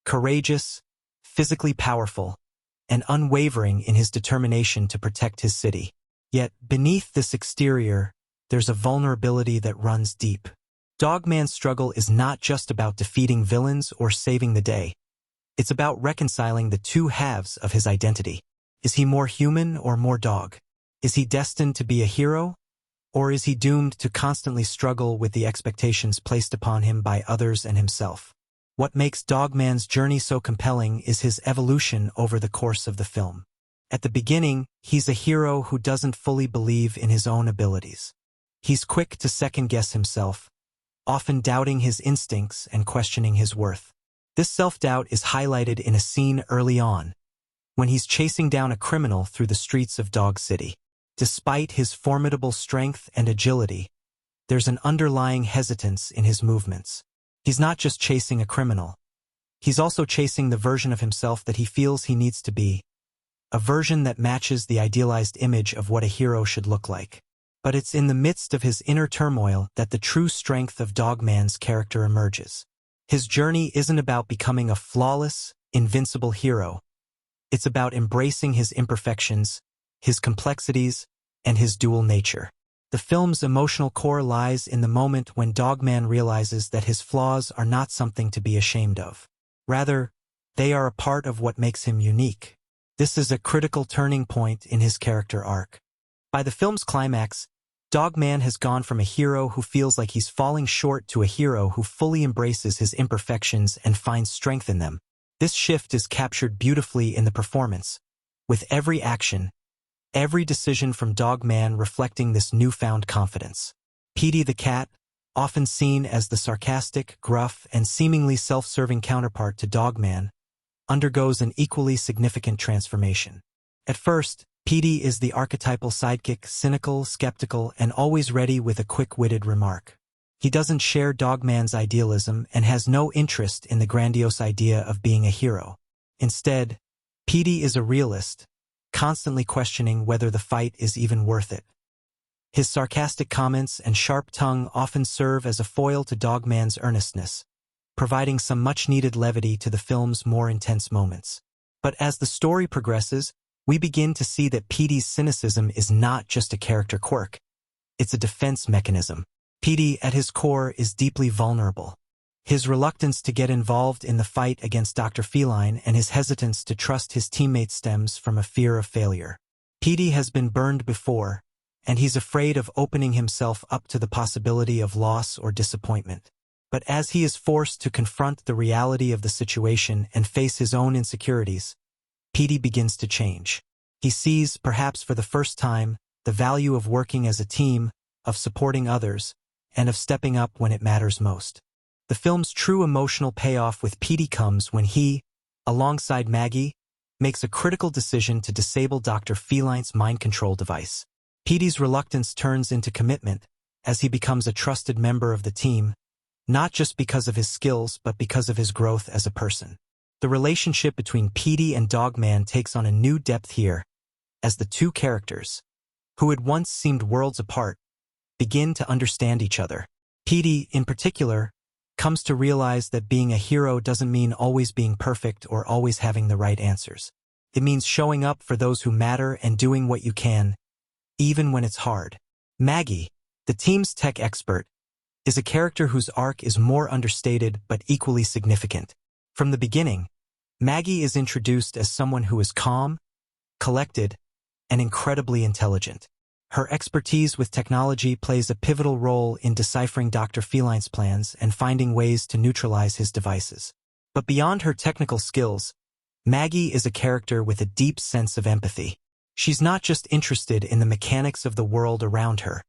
courageous, physically powerful, and unwavering in his determination to protect his city. Yet, beneath this exterior, there's a vulnerability that runs deep. Dogman's struggle is not just about defeating villains or saving the day. It's about reconciling the two halves of his identity. Is he more human or more dog? Is he destined to be a hero? Or is he doomed to constantly struggle with the expectations placed upon him by others and himself? What makes Dogman's journey so compelling is his evolution over the course of the film. At the beginning, he's a hero who doesn't fully believe in his own abilities. He's quick to second-guess himself, often doubting his instincts and questioning his worth. This self-doubt is highlighted in a scene early on, when he's chasing down a criminal through the streets of Dog City. Despite his formidable strength and agility, there's an underlying hesitance in his movements. He's not just chasing a criminal. He's also chasing the version of himself that he feels he needs to be, a version that matches the idealized image of what a hero should look like. But it's in the midst of his inner turmoil that the true strength of Dogman's character emerges. His journey isn't about becoming a flawless, invincible hero. It's about embracing his imperfections, his complexities, and his dual nature. The film's emotional core lies in the moment when Dogman realizes that his flaws are not something to be ashamed of. Rather, they are a part of what makes him unique. This is a critical turning point in his character arc. By the film's climax, Dogman has gone from a hero who feels like he's falling short to a hero who fully embraces his imperfections and finds strength in them. This shift is captured beautifully in the performance, with every action, every decision from Dogman reflecting this newfound confidence. Petey the cat, often seen as the sarcastic, gruff, and seemingly self-serving counterpart to Dogman, undergoes an equally significant transformation. At first, Petey is the archetypal sidekick, cynical, skeptical, and always ready with a quick-witted remark. He doesn't share Dogman's idealism and has no interest in the grandiose idea of being a hero. Instead, Petey is a realist, constantly questioning whether the fight is even worth it. His sarcastic comments and sharp tongue often serve as a foil to Dogman's earnestness, providing some much-needed levity to the film's more intense moments. But as the story progresses, we begin to see that Petey's cynicism is not just a character quirk. It's a defense mechanism. Petey, at his core, is deeply vulnerable. His reluctance to get involved in the fight against Dr. Feline and his hesitance to trust his teammates stems from a fear of failure. Petey has been burned before, and he's afraid of opening himself up to the possibility of loss or disappointment. But as he is forced to confront the reality of the situation and face his own insecurities, Petey begins to change. He sees, perhaps for the first time, the value of working as a team, of supporting others, and of stepping up when it matters most. The film's true emotional payoff with Petey comes when he, alongside Maggie, makes a critical decision to disable Dr. Feline's mind control device. Petey's reluctance turns into commitment as he becomes a trusted member of the team, not just because of his skills but because of his growth as a person. The relationship between Petey and Dogman takes on a new depth here, as the two characters, who had once seemed worlds apart, begin to understand each other. Petey, in particular, comes to realize that being a hero doesn't mean always being perfect or always having the right answers. It means showing up for those who matter and doing what you can, even when it's hard. Maggie, the team's tech expert, is a character whose arc is more understated but equally significant. From the beginning, Maggie is introduced as someone who is calm, collected, and incredibly intelligent. Her expertise with technology plays a pivotal role in deciphering Dr. Feline's plans and finding ways to neutralize his devices. But beyond her technical skills, Maggie is a character with a deep sense of empathy. She's not just interested in the mechanics of the world around her.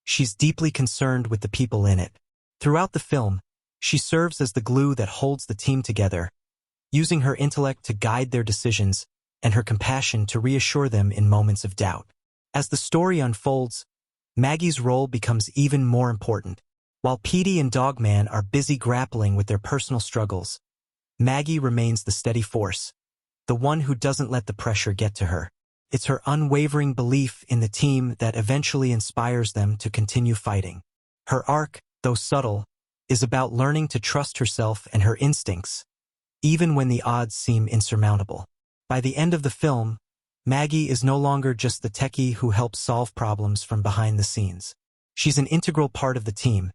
She's deeply concerned with the people in it. Throughout the film, she serves as the glue that holds the team together, using her intellect to guide their decisions and her compassion to reassure them in moments of doubt. As the story unfolds, Maggie's role becomes even more important. While Petey and Dogman are busy grappling with their personal struggles, Maggie remains the steady force, the one who doesn't let the pressure get to her. It's her unwavering belief in the team that eventually inspires them to continue fighting. Her arc, though subtle, is about learning to trust herself and her instincts, even when the odds seem insurmountable. By the end of the film, Maggie is no longer just the techie who helps solve problems from behind the scenes. She's an integral part of the team,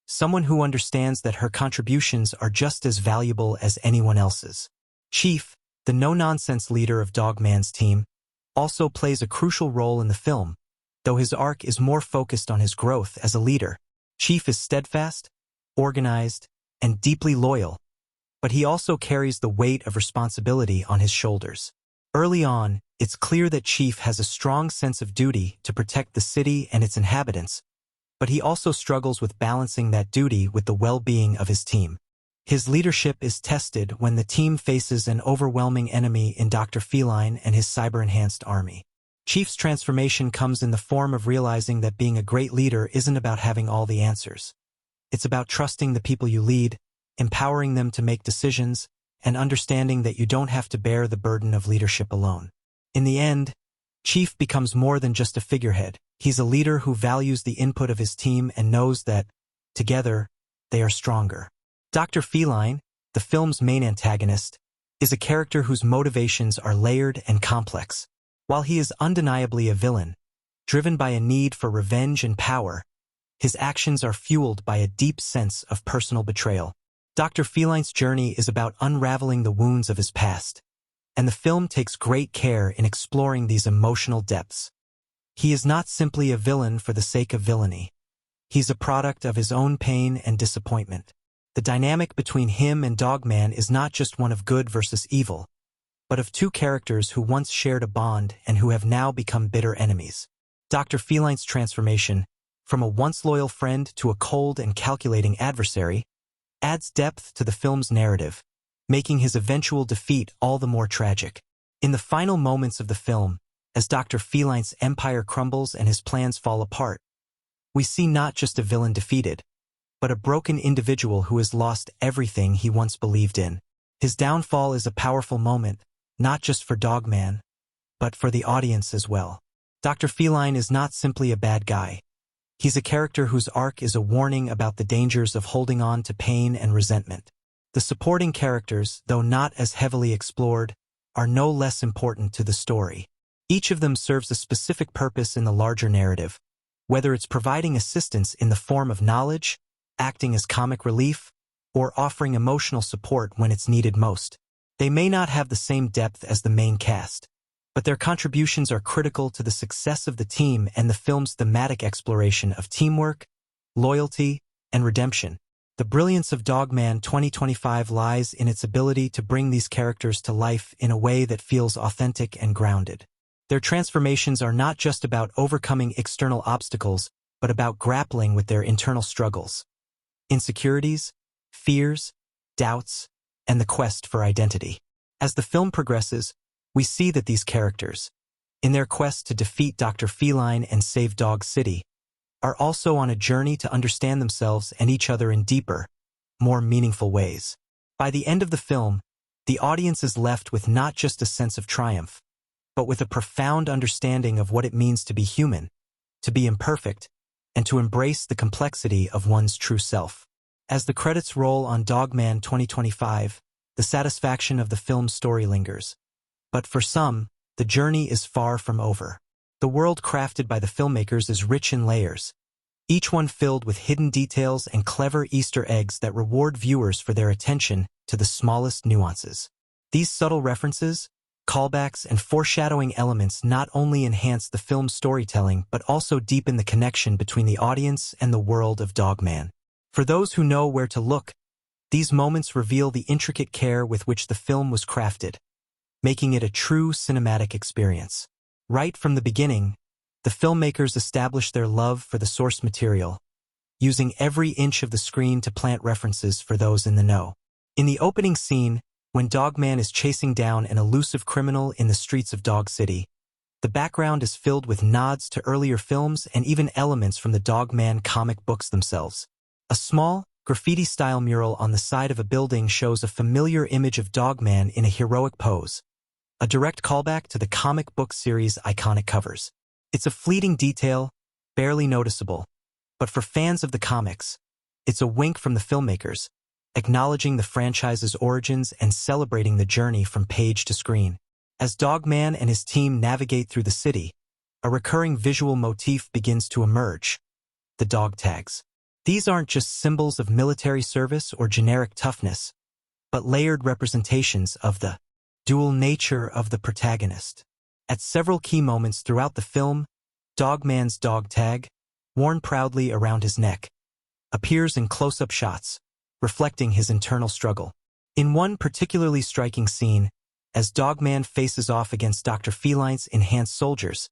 someone who understands that her contributions are just as valuable as anyone else's. Chief, the no-nonsense leader of Dogman's team, also plays a crucial role in the film, though his arc is more focused on his growth as a leader. Chief is steadfast, organized, and deeply loyal, but he also carries the weight of responsibility on his shoulders. Early on, it's clear that Chief has a strong sense of duty to protect the city and its inhabitants, but he also struggles with balancing that duty with the well-being of his team. His leadership is tested when the team faces an overwhelming enemy in Dr. Feline and his cyber-enhanced army. Chief's transformation comes in the form of realizing that being a great leader isn't about having all the answers. It's about trusting the people you lead, empowering them to make decisions, and understanding that you don't have to bear the burden of leadership alone. In the end, Chief becomes more than just a figurehead. He's a leader who values the input of his team and knows that, together, they are stronger. Dr. Feline, the film's main antagonist, is a character whose motivations are layered and complex. While he is undeniably a villain, driven by a need for revenge and power, his actions are fueled by a deep sense of personal betrayal. Dr. Feline's journey is about unraveling the wounds of his past, and the film takes great care in exploring these emotional depths. He is not simply a villain for the sake of villainy. He's a product of his own pain and disappointment. The dynamic between him and Dogman is not just one of good versus evil, but of two characters who once shared a bond and who have now become bitter enemies. Dr. Feline's transformation, from a once loyal friend to a cold and calculating adversary, adds depth to the film's narrative, making his eventual defeat all the more tragic. In the final moments of the film, as Dr. Feline's empire crumbles and his plans fall apart, we see not just a villain defeated, but a broken individual who has lost everything he once believed in. His downfall is a powerful moment, not just for Dogman, but for the audience as well. Dr. Feline is not simply a bad guy. He's a character whose arc is a warning about the dangers of holding on to pain and resentment. The supporting characters, though not as heavily explored, are no less important to the story. Each of them serves a specific purpose in the larger narrative, whether it's providing assistance in the form of knowledge, acting as comic relief, or offering emotional support when it's needed most. They may not have the same depth as the main cast, but their contributions are critical to the success of the team and the film's thematic exploration of teamwork, loyalty, and redemption. The brilliance of Dogman 2025 lies in its ability to bring these characters to life in a way that feels authentic and grounded. Their transformations are not just about overcoming external obstacles, but about grappling with their internal struggles, insecurities, fears, doubts, and the quest for identity. As the film progresses, we see that these characters, in their quest to defeat Dr. Feline and save Dog City, are also on a journey to understand themselves and each other in deeper, more meaningful ways. By the end of the film, the audience is left with not just a sense of triumph, but with a profound understanding of what it means to be human, to be imperfect, and to embrace the complexity of one's true self. As the credits roll on Dogman 2025, the satisfaction of the film's story lingers. But for some, the journey is far from over. The world crafted by the filmmakers is rich in layers, each one filled with hidden details and clever Easter eggs that reward viewers for their attention to the smallest nuances. These subtle references, callbacks, and foreshadowing elements not only enhance the film's storytelling but also deepen the connection between the audience and the world of Dogman. For those who know where to look, these moments reveal the intricate care with which the film was crafted, making it a true cinematic experience. Right from the beginning, the filmmakers established their love for the source material, using every inch of the screen to plant references for those in the know. In the opening scene, when Dogman is chasing down an elusive criminal in the streets of Dog City, The background is filled with nods to earlier films and even elements from the Dogman comic books themselves. A small, graffiti-style mural on the side of a building shows a familiar image of Dogman in a heroic pose, a direct callback to the comic book series' iconic covers. It's a fleeting detail, barely noticeable, but for fans of the comics, it's a wink from the filmmakers, acknowledging the franchise's origins and celebrating the journey from page to screen. As Dogman and his team navigate through the city, a recurring visual motif begins to emerge: the dog tags. These aren't just symbols of military service or generic toughness, but layered representations of the dual nature of the protagonist. At several key moments throughout the film, Dogman's dog tag, worn proudly around his neck, appears in close-up shots, reflecting his internal struggle. In one particularly striking scene, as Dogman faces off against Dr. Feline's enhanced soldiers,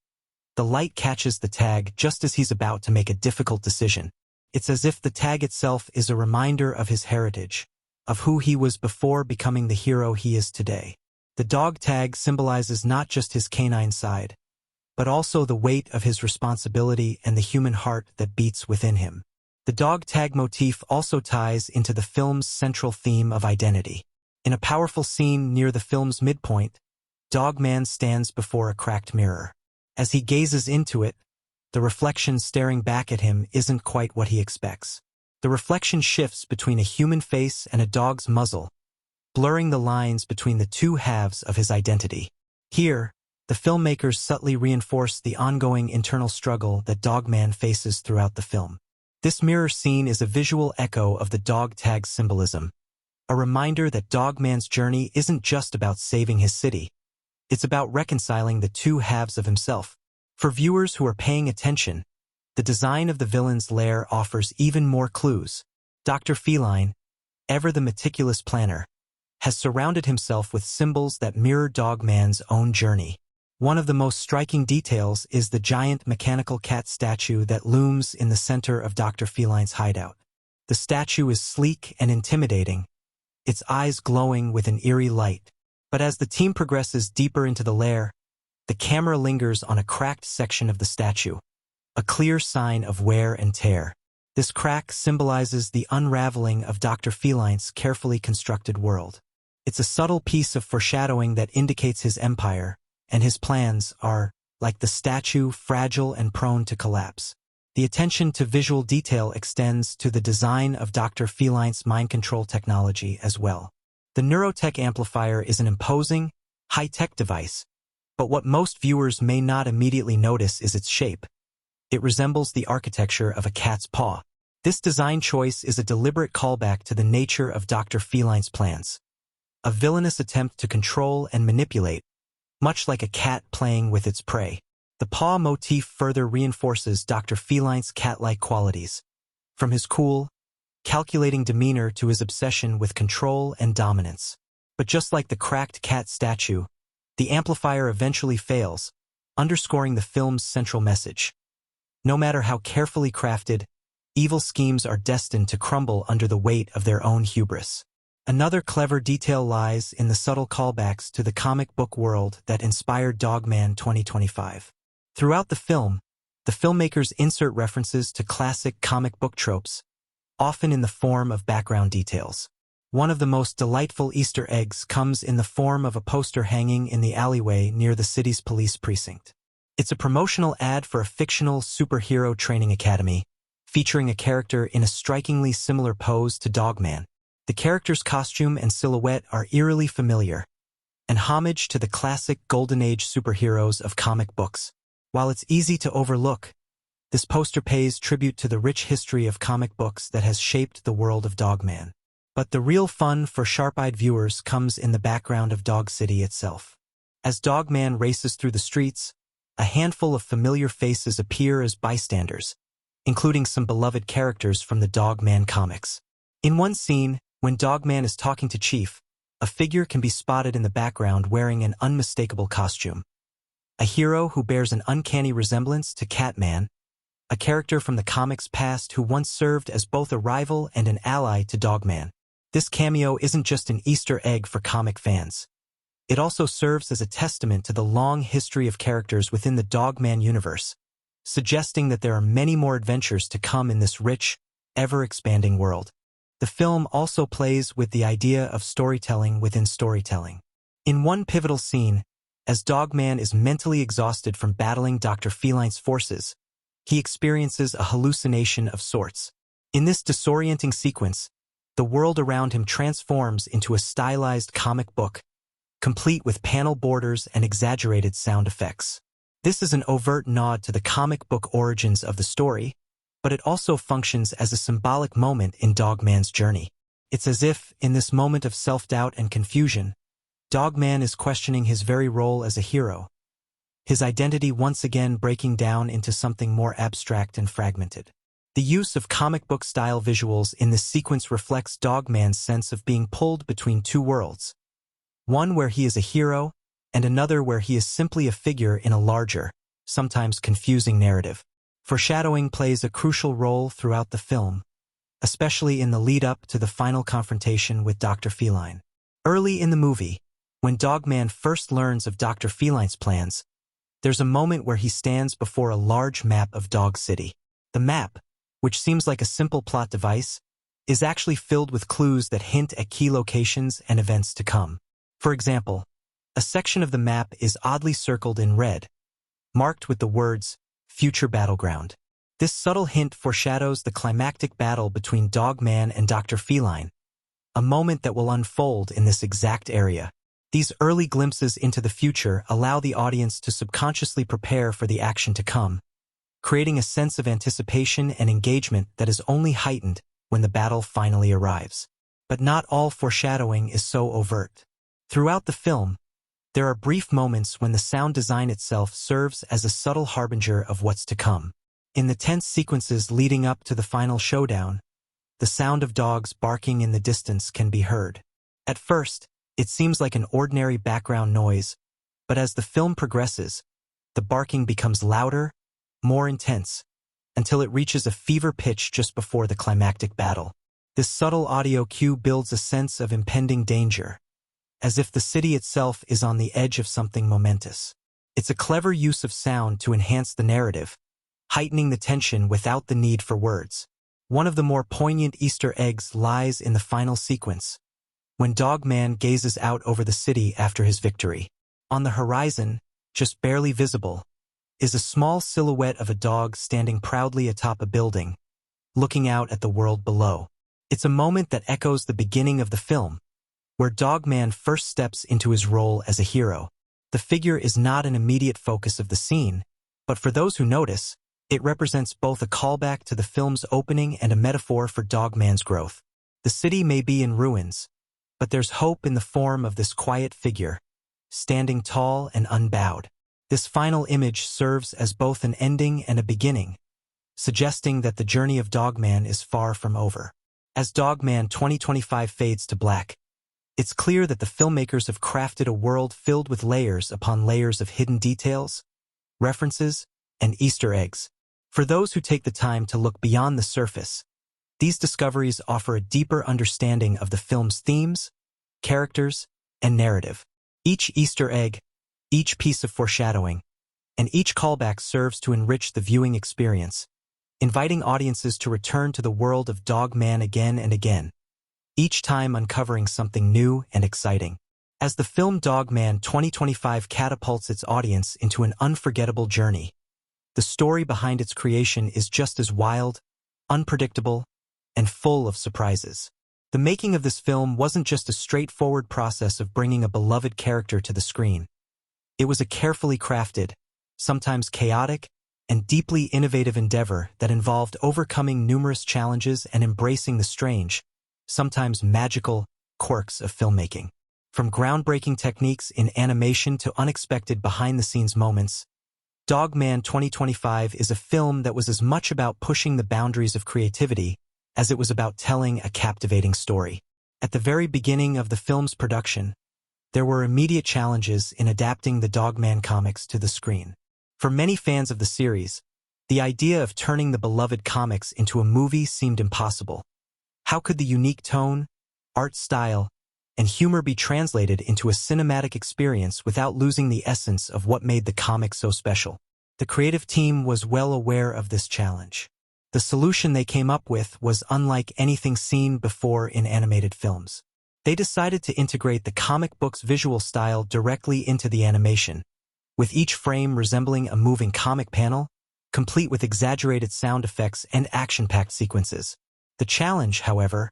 the light catches the tag just as he's about to make a difficult decision. It's as if the tag itself is a reminder of his heritage, of who he was before becoming the hero he is today. The dog tag symbolizes not just his canine side, but also the weight of his responsibility and the human heart that beats within him. The dog tag motif also ties into the film's central theme of identity. In a powerful scene near the film's midpoint, Dogman stands before a cracked mirror. As he gazes into it, the reflection staring back at him isn't quite what he expects. The reflection shifts between a human face and a dog's muzzle, blurring the lines between the two halves of his identity. Here, the filmmakers subtly reinforce the ongoing internal struggle that Dogman faces throughout the film. This mirror scene is a visual echo of the dog tag's symbolism, a reminder that Dogman's journey isn't just about saving his city. It's about reconciling the two halves of himself. For viewers who are paying attention, the design of the villain's lair offers even more clues. Dr. Feline, ever the meticulous planner, has surrounded himself with symbols that mirror Dogman's own journey. One of the most striking details is the giant mechanical cat statue that looms in the center of Dr. Feline's hideout. The statue is sleek and intimidating, its eyes glowing with an eerie light. But as the team progresses deeper into the lair, the camera lingers on a cracked section of the statue, a clear sign of wear and tear. This crack symbolizes the unraveling of Dr. Feline's carefully constructed world. It's a subtle piece of foreshadowing that indicates his empire and his plans are, like the statue, fragile and prone to collapse. The attention to visual detail extends to the design of Dr. Feline's mind control technology as well. The Neurotech amplifier is an imposing, high-tech device, but what most viewers may not immediately notice is its shape. It resembles the architecture of a cat's paw. This design choice is a deliberate callback to the nature of Dr. Feline's plans, a villainous attempt to control and manipulate, much like a cat playing with its prey. The paw motif further reinforces Dr. Feline's cat-like qualities, from his cool, calculating demeanor to his obsession with control and dominance. But just like the cracked cat statue, the amplifier eventually fails, underscoring the film's central message. No matter how carefully crafted, evil schemes are destined to crumble under the weight of their own hubris. Another clever detail lies in the subtle callbacks to the comic book world that inspired Dogman 2025. Throughout the film, the filmmakers insert references to classic comic book tropes, often in the form of background details. One of the most delightful Easter eggs comes in the form of a poster hanging in the alleyway near the city's police precinct. It's a promotional ad for a fictional superhero training academy, featuring a character in a strikingly similar pose to Dogman. The character's costume and silhouette are eerily familiar, an homage to the classic Golden Age superheroes of comic books. While it's easy to overlook, this poster pays tribute to the rich history of comic books that has shaped the world of Dogman. But the real fun for sharp-eyed viewers comes in the background of Dog City itself. As Dogman races through the streets, a handful of familiar faces appear as bystanders, including some beloved characters from the Dogman comics. In one scene, when Dogman is talking to Chief, a figure can be spotted in the background wearing an unmistakable costume. A hero who bears an uncanny resemblance to Catman, a character from the comics past who once served as both a rival and an ally to Dogman. This cameo isn't just an Easter egg for comic fans. It also serves as a testament to the long history of characters within the Dogman universe, suggesting that there are many more adventures to come in this rich, ever-expanding world. The film also plays with the idea of storytelling within storytelling. In one pivotal scene, as Dogman is mentally exhausted from battling Dr. Feline's forces, he experiences a hallucination of sorts. In this disorienting sequence, the world around him transforms into a stylized comic book, complete with panel borders and exaggerated sound effects. This is an overt nod to the comic book origins of the story, but it also functions as a symbolic moment in Dogman's journey. It's as if, in this moment of self-doubt and confusion, Dogman is questioning his very role as a hero, his identity once again breaking down into something more abstract and fragmented. The use of comic book-style visuals in this sequence reflects Dogman's sense of being pulled between two worlds, one where he is a hero and another where he is simply a figure in a larger, sometimes confusing narrative. Foreshadowing plays a crucial role throughout the film, especially in the lead-up to the final confrontation with Dr. Feline. Early in the movie, when Dogman first learns of Dr. Feline's plans, there's a moment where he stands before a large map of Dog City. The map, which seems like a simple plot device, is actually filled with clues that hint at key locations and events to come. For example, a section of the map is oddly circled in red, marked with the words, Future Battleground. This subtle hint foreshadows the climactic battle between Dogman and Dr. Feline, a moment that will unfold in this exact area. These early glimpses into the future allow the audience to subconsciously prepare for the action to come, creating a sense of anticipation and engagement that is only heightened when the battle finally arrives. But not all foreshadowing is so overt. Throughout the film, there are brief moments when the sound design itself serves as a subtle harbinger of what's to come. In the tense sequences leading up to the final showdown, the sound of dogs barking in the distance can be heard. At first, it seems like an ordinary background noise, but as the film progresses, the barking becomes louder, more intense, until it reaches a fever pitch just before the climactic battle. This subtle audio cue builds a sense of impending danger, as if the city itself is on the edge of something momentous. It's a clever use of sound to enhance the narrative, heightening the tension without the need for words. One of the more poignant Easter eggs lies in the final sequence, when Dogman gazes out over the city after his victory. On the horizon, just barely visible, is a small silhouette of a dog standing proudly atop a building, looking out at the world below. It's a moment that echoes the beginning of the film, where Dogman first steps into his role as a hero. The figure is not an immediate focus of the scene, but for those who notice, it represents both a callback to the film's opening and a metaphor for Dogman's growth. The city may be in ruins, but there's hope in the form of this quiet figure, standing tall and unbowed. This final image serves as both an ending and a beginning, suggesting that the journey of Dogman is far from over. As Dogman 2025 fades to black, it's clear that the filmmakers have crafted a world filled with layers upon layers of hidden details, references, and Easter eggs. For those who take the time to look beyond the surface, these discoveries offer a deeper understanding of the film's themes, characters, and narrative. Each Easter egg, each piece of foreshadowing, and each callback serves to enrich the viewing experience, inviting audiences to return to the world of Dogman again and again, each time uncovering something new and exciting. As the film Dogman 2025 catapults its audience into an unforgettable journey, the story behind its creation is just as wild, unpredictable, and full of surprises. The making of this film wasn't just a straightforward process of bringing a beloved character to the screen. It was a carefully crafted, sometimes chaotic, and deeply innovative endeavor that involved overcoming numerous challenges and embracing the strange, sometimes magical, quirks of filmmaking. From groundbreaking techniques in animation to unexpected behind-the-scenes moments, Dogman 2025 is a film that was as much about pushing the boundaries of creativity as it was about telling a captivating story. At the very beginning of the film's production, there were immediate challenges in adapting the Dogman comics to the screen. For many fans of the series, the idea of turning the beloved comics into a movie seemed impossible. How could the unique tone, art style, and humor be translated into a cinematic experience without losing the essence of what made the comic so special. The creative team was well aware of this challenge. The solution they came up with was unlike anything seen before in animated films. They decided to integrate the comic book's visual style directly into the animation, with each frame resembling a moving comic panel, complete with exaggerated sound effects and action-packed sequences. The challenge, however,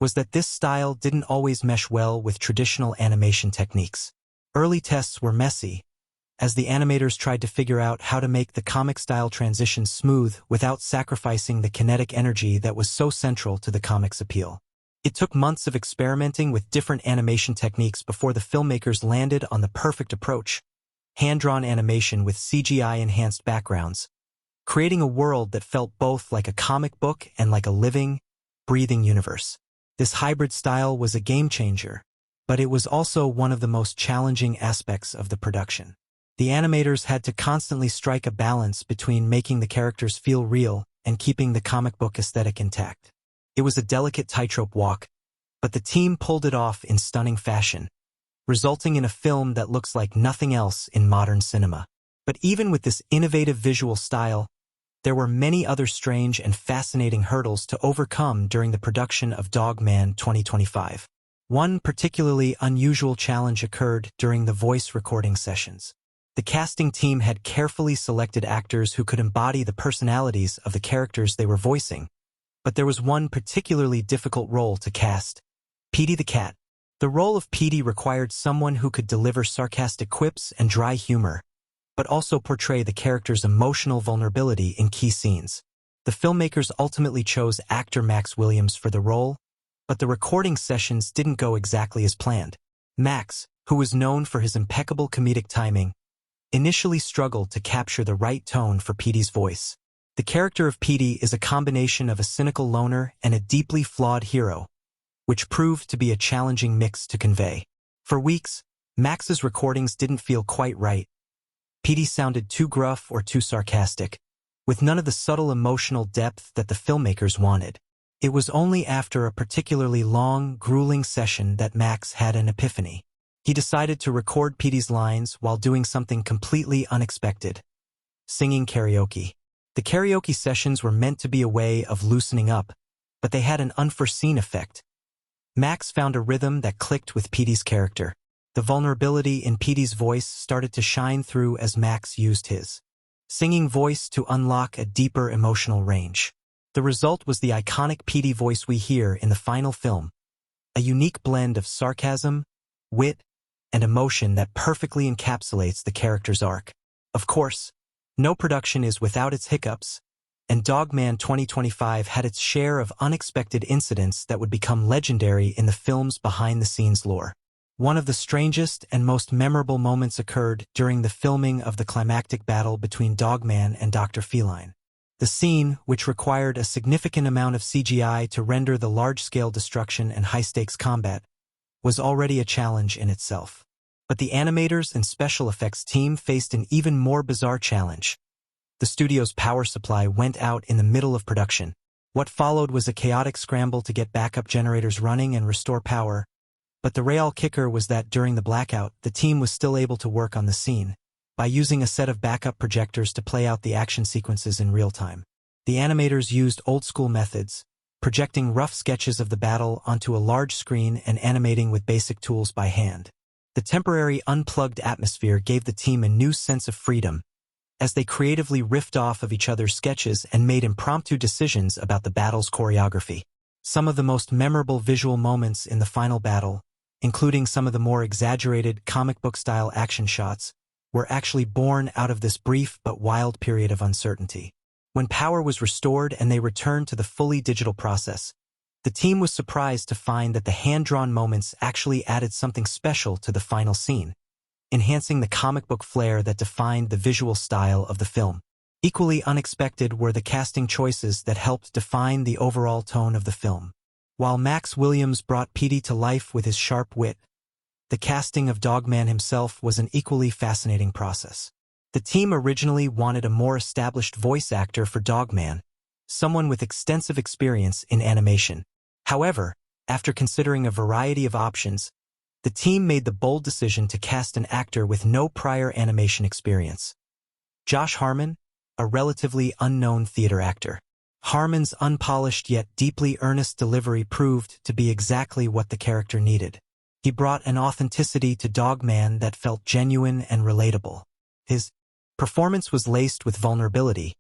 was that this style didn't always mesh well with traditional animation techniques. Early tests were messy, as the animators tried to figure out how to make the comic-style transition smooth without sacrificing the kinetic energy that was so central to the comic's appeal. It took months of experimenting with different animation techniques before the filmmakers landed on the perfect approach: hand-drawn animation with CGI-enhanced backgrounds, creating a world that felt both like a comic book and like a living, breathing universe. This hybrid style was a game-changer, but it was also one of the most challenging aspects of the production. The animators had to constantly strike a balance between making the characters feel real and keeping the comic book aesthetic intact. It was a delicate tightrope walk, but the team pulled it off in stunning fashion, resulting in a film that looks like nothing else in modern cinema. But even with this innovative visual style, there were many other strange and fascinating hurdles to overcome during the production of Dog Man 2025. One particularly unusual challenge occurred during the voice recording sessions. The casting team had carefully selected actors who could embody the personalities of the characters they were voicing, but there was one particularly difficult role to cast: Petey the cat. The role of Petey required someone who could deliver sarcastic quips and dry humor, but also portray the character's emotional vulnerability in key scenes. The filmmakers ultimately chose actor Max Williams for the role, but the recording sessions didn't go exactly as planned. Max, who was known for his impeccable comedic timing, initially struggled to capture the right tone for Petey's voice. The character of Petey is a combination of a cynical loner and a deeply flawed hero, which proved to be a challenging mix to convey. For weeks, Max's recordings didn't feel quite right. Petey sounded too gruff or too sarcastic, with none of the subtle emotional depth that the filmmakers wanted. It was only after a particularly long, grueling session that Max had an epiphany. He decided to record Petey's lines while doing something completely unexpected: singing karaoke. The karaoke sessions were meant to be a way of loosening up, but they had an unforeseen effect. Max found a rhythm that clicked with Petey's character. The vulnerability in Petey's voice started to shine through as Max used his singing voice to unlock a deeper emotional range. The result was the iconic Petey voice we hear in the final film, a unique blend of sarcasm, wit, and emotion that perfectly encapsulates the character's arc. Of course, no production is without its hiccups, and Dog Man 2025 had its share of unexpected incidents that would become legendary in the film's behind-the-scenes lore. One of the strangest and most memorable moments occurred during the filming of the climactic battle between Dog Man and Dr. Feline. The scene, which required a significant amount of CGI to render the large-scale destruction and high-stakes combat, was already a challenge in itself. But the animators and special effects team faced an even more bizarre challenge. The studio's power supply went out in the middle of production. What followed was a chaotic scramble to get backup generators running and restore power, but the real kicker was that during the blackout, the team was still able to work on the scene by using a set of backup projectors to play out the action sequences in real time. The animators used old-school methods, projecting rough sketches of the battle onto a large screen and animating with basic tools by hand. The temporary unplugged atmosphere gave the team a new sense of freedom, as they creatively riffed off of each other's sketches and made impromptu decisions about the battle's choreography. Some of the most memorable visual moments in the final battle, including some of the more exaggerated comic book-style action shots, were actually born out of this brief but wild period of uncertainty. When power was restored and they returned to the fully digital process, the team was surprised to find that the hand-drawn moments actually added something special to the final scene, enhancing the comic book flair that defined the visual style of the film. Equally unexpected were the casting choices that helped define the overall tone of the film. While Max Williams brought Petey to life with his sharp wit, the casting of Dog Man himself was an equally fascinating process. The team originally wanted a more established voice actor for Dog Man, someone with extensive experience in animation. However, after considering a variety of options, the team made the bold decision to cast an actor with no prior animation experience. Josh Harmon, a relatively unknown theater actor. Harmon's unpolished yet deeply earnest delivery proved to be exactly what the character needed. He brought an authenticity to Dogman that felt genuine and relatable. His performance was laced with vulnerability,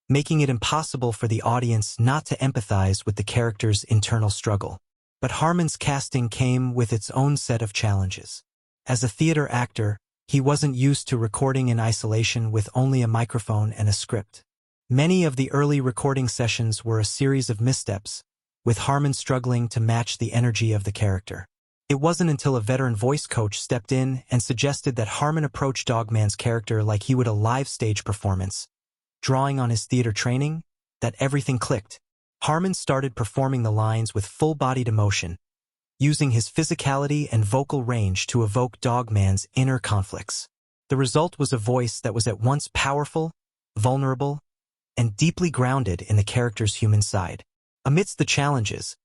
making it impossible for the audience not to empathize with the character's internal struggle. But Harmon's casting came with its own set of challenges. As a theater actor, he wasn't used to recording in isolation with only a microphone and a script. Many of the early recording sessions were a series of missteps, with Harmon struggling to match the energy of the character. It wasn't until a veteran voice coach stepped in and suggested that Harmon approach Dogman's character like he would a live stage performance, drawing on his theater training, that everything clicked. Harmon started performing the lines with full-bodied emotion, using his physicality and vocal range to evoke Dogman's inner conflicts. The result was a voice that was at once powerful, vulnerable, and deeply grounded in the character's human side. Amidst the challenges,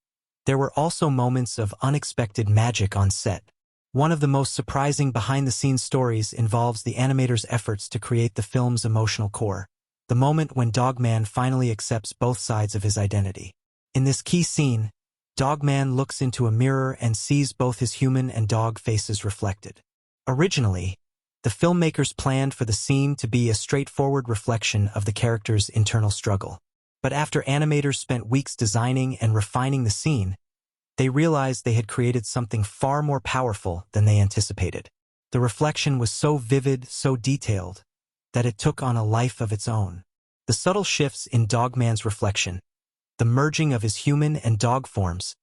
there were also moments of unexpected magic on set. One of the most surprising behind-the-scenes stories involves the animator's efforts to create the film's emotional core, the moment when Dogman finally accepts both sides of his identity. In this key scene, Dogman looks into a mirror and sees both his human and dog faces reflected. Originally, the filmmakers planned for the scene to be a straightforward reflection of the character's internal struggle. But after animators spent weeks designing and refining the scene, they realized they had created something far more powerful than they anticipated. The reflection was so vivid, so detailed, that it took on a life of its own. The subtle shifts in Dogman's reflection, the merging of his human and dog forms,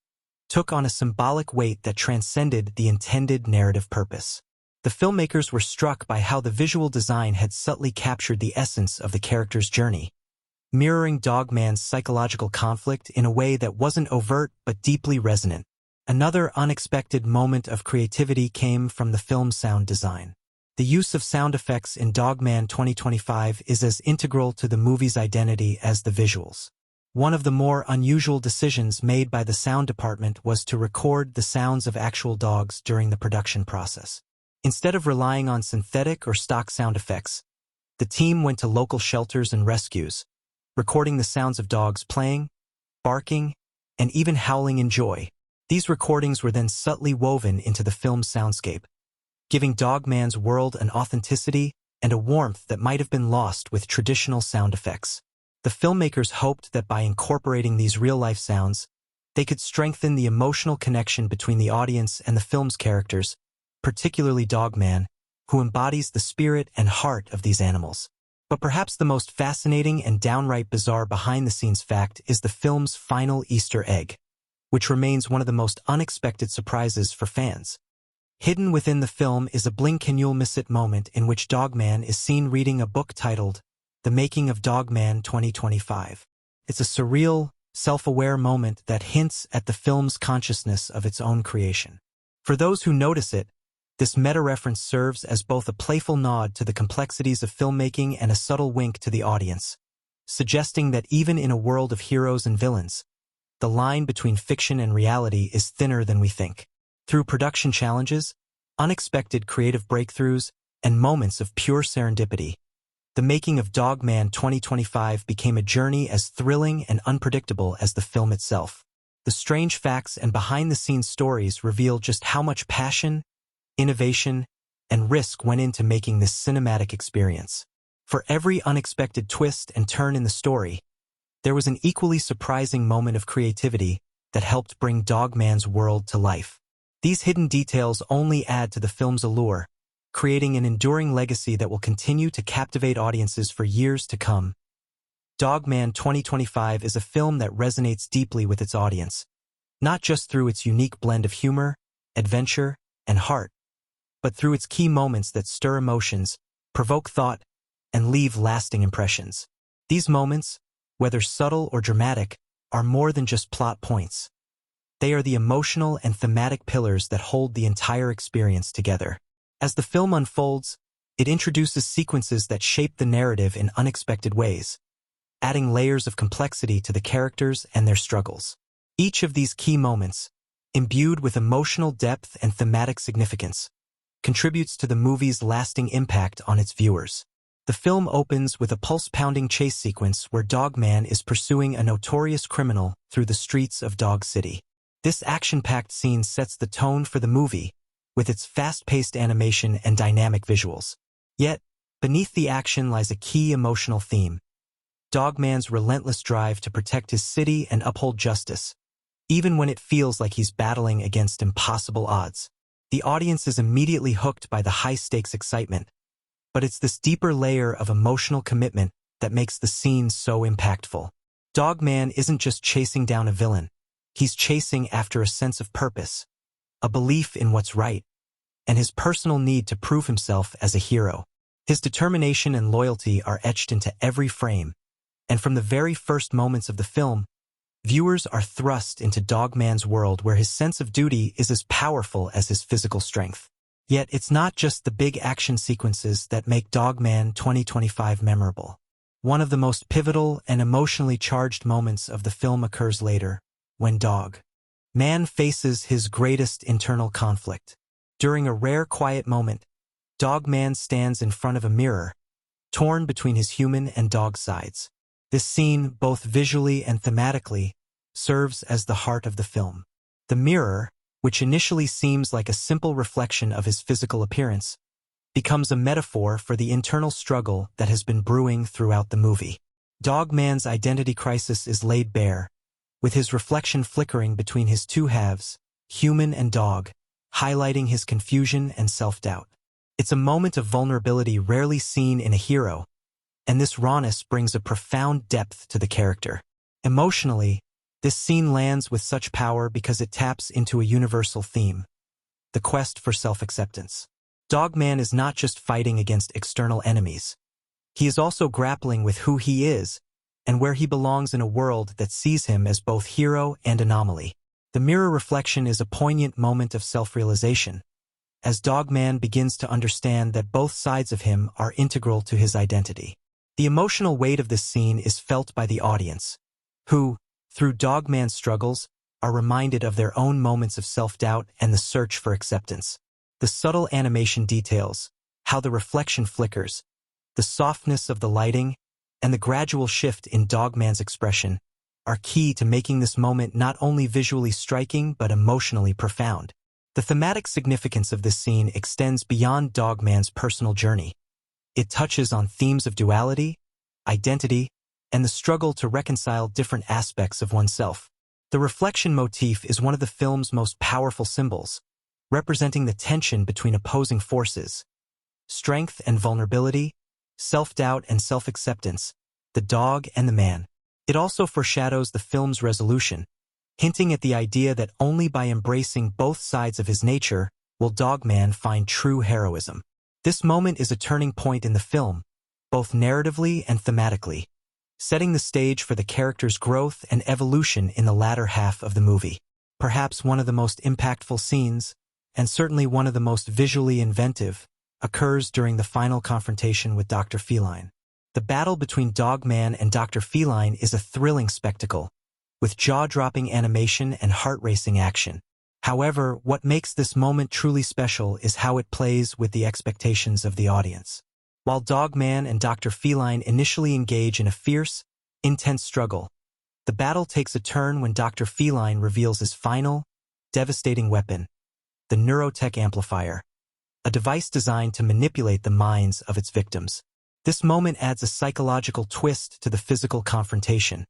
took on a symbolic weight that transcended the intended narrative purpose. The filmmakers were struck by how the visual design had subtly captured the essence of the character's journey, mirroring Dogman's psychological conflict in a way that wasn't overt but deeply resonant. Another unexpected moment of creativity came from the film's sound design. The use of sound effects in Dogman 2025 is as integral to the movie's identity as the visuals. One of the more unusual decisions made by the sound department was to record the sounds of actual dogs during the production process. Instead of relying on synthetic or stock sound effects, the team went to local shelters and rescues, recording the sounds of dogs playing, barking, and even howling in joy. These recordings were then subtly woven into the film's soundscape, giving Dogman's world an authenticity and a warmth that might have been lost with traditional sound effects. The filmmakers hoped that by incorporating these real-life sounds, they could strengthen the emotional connection between the audience and the film's characters, particularly Dogman, who embodies the spirit and heart of these animals. But perhaps the most fascinating and downright bizarre behind-the-scenes fact is the film's final Easter egg, which remains one of the most unexpected surprises for fans. Hidden within the film is a blink-and-you'll-miss-it moment in which Dogman is seen reading a book titled The Making of Dogman 2025. It's a surreal, self-aware moment that hints at the film's consciousness of its own creation. For those who notice it, this meta-reference serves as both a playful nod to the complexities of filmmaking and a subtle wink to the audience, suggesting that even in a world of heroes and villains, the line between fiction and reality is thinner than we think. Through production challenges, unexpected creative breakthroughs, and moments of pure serendipity, The Making of Dogman 2025 became a journey as thrilling and unpredictable as the film itself. The strange facts and behind-the-scenes stories reveal just how much passion, innovation, and risk went into making this cinematic experience. For every unexpected twist and turn in the story, there was an equally surprising moment of creativity that helped bring Dogman's world to life. These hidden details only add to the film's allure, creating an enduring legacy that will continue to captivate audiences for years to come. Dogman 2025 is a film that resonates deeply with its audience, not just through its unique blend of humor, adventure, and heart, but through its key moments that stir emotions, provoke thought, and leave lasting impressions. These moments, whether subtle or dramatic, are more than just plot points. They are the emotional and thematic pillars that hold the entire experience together. As the film unfolds, it introduces sequences that shape the narrative in unexpected ways, adding layers of complexity to the characters and their struggles. Each of these key moments, imbued with emotional depth and thematic significance, contributes to the movie's lasting impact on its viewers. The film opens with a pulse-pounding chase sequence where Dogman is pursuing a notorious criminal through the streets of Dog City. This action-packed scene sets the tone for the movie, with its fast-paced animation and dynamic visuals. Yet, beneath the action lies a key emotional theme: Dogman's relentless drive to protect his city and uphold justice, even when it feels like he's battling against impossible odds. The audience is immediately hooked by the high-stakes excitement, but it's this deeper layer of emotional commitment that makes the scene so impactful. Dogman isn't just chasing down a villain, he's chasing after a sense of purpose, a belief in what's right, and his personal need to prove himself as a hero. His determination and loyalty are etched into every frame, and from the very first moments of the film, viewers are thrust into Dogman's world where his sense of duty is as powerful as his physical strength. Yet it's not just the big action sequences that make Dogman 2025 memorable. One of the most pivotal and emotionally charged moments of the film occurs later, when Dogman faces his greatest internal conflict. During a rare quiet moment, Dogman stands in front of a mirror, torn between his human and dog sides. This scene, both visually and thematically, serves as the heart of the film. The mirror, which initially seems like a simple reflection of his physical appearance, becomes a metaphor for the internal struggle that has been brewing throughout the movie. Dogman's identity crisis is laid bare, with his reflection flickering between his two halves, human and dog, highlighting his confusion and self-doubt. It's a moment of vulnerability rarely seen in a hero, and this rawness brings a profound depth to the character. Emotionally, this scene lands with such power because it taps into a universal theme: the quest for self-acceptance. Dogman is not just fighting against external enemies. He is also grappling with who he is and where he belongs in a world that sees him as both hero and anomaly. The mirror reflection is a poignant moment of self-realization, as Dogman begins to understand that both sides of him are integral to his identity. The emotional weight of this scene is felt by the audience, who, through Dogman's struggles, are reminded of their own moments of self-doubt and the search for acceptance. The subtle animation details, how the reflection flickers, the softness of the lighting, and the gradual shift in Dogman's expression are key to making this moment not only visually striking but emotionally profound. The thematic significance of this scene extends beyond Dogman's personal journey. It touches on themes of duality, identity, and the struggle to reconcile different aspects of oneself. The reflection motif is one of the film's most powerful symbols, representing the tension between opposing forces: strength and vulnerability, self-doubt and self-acceptance, the dog and the man. It also foreshadows the film's resolution, hinting at the idea that only by embracing both sides of his nature will Dogman find true heroism. This moment is a turning point in the film, both narratively and thematically, setting the stage for the character's growth and evolution in the latter half of the movie. Perhaps one of the most impactful scenes, and certainly one of the most visually inventive, occurs during the final confrontation with Dr. Feline. The battle between Dogman and Dr. Feline is a thrilling spectacle, with jaw-dropping animation and heart-racing action. However, what makes this moment truly special is how it plays with the expectations of the audience. While Dogman and Dr. Feline initially engage in a fierce, intense struggle, the battle takes a turn when Dr. Feline reveals his final, devastating weapon, the Neurotech Amplifier, a device designed to manipulate the minds of its victims. This moment adds a psychological twist to the physical confrontation,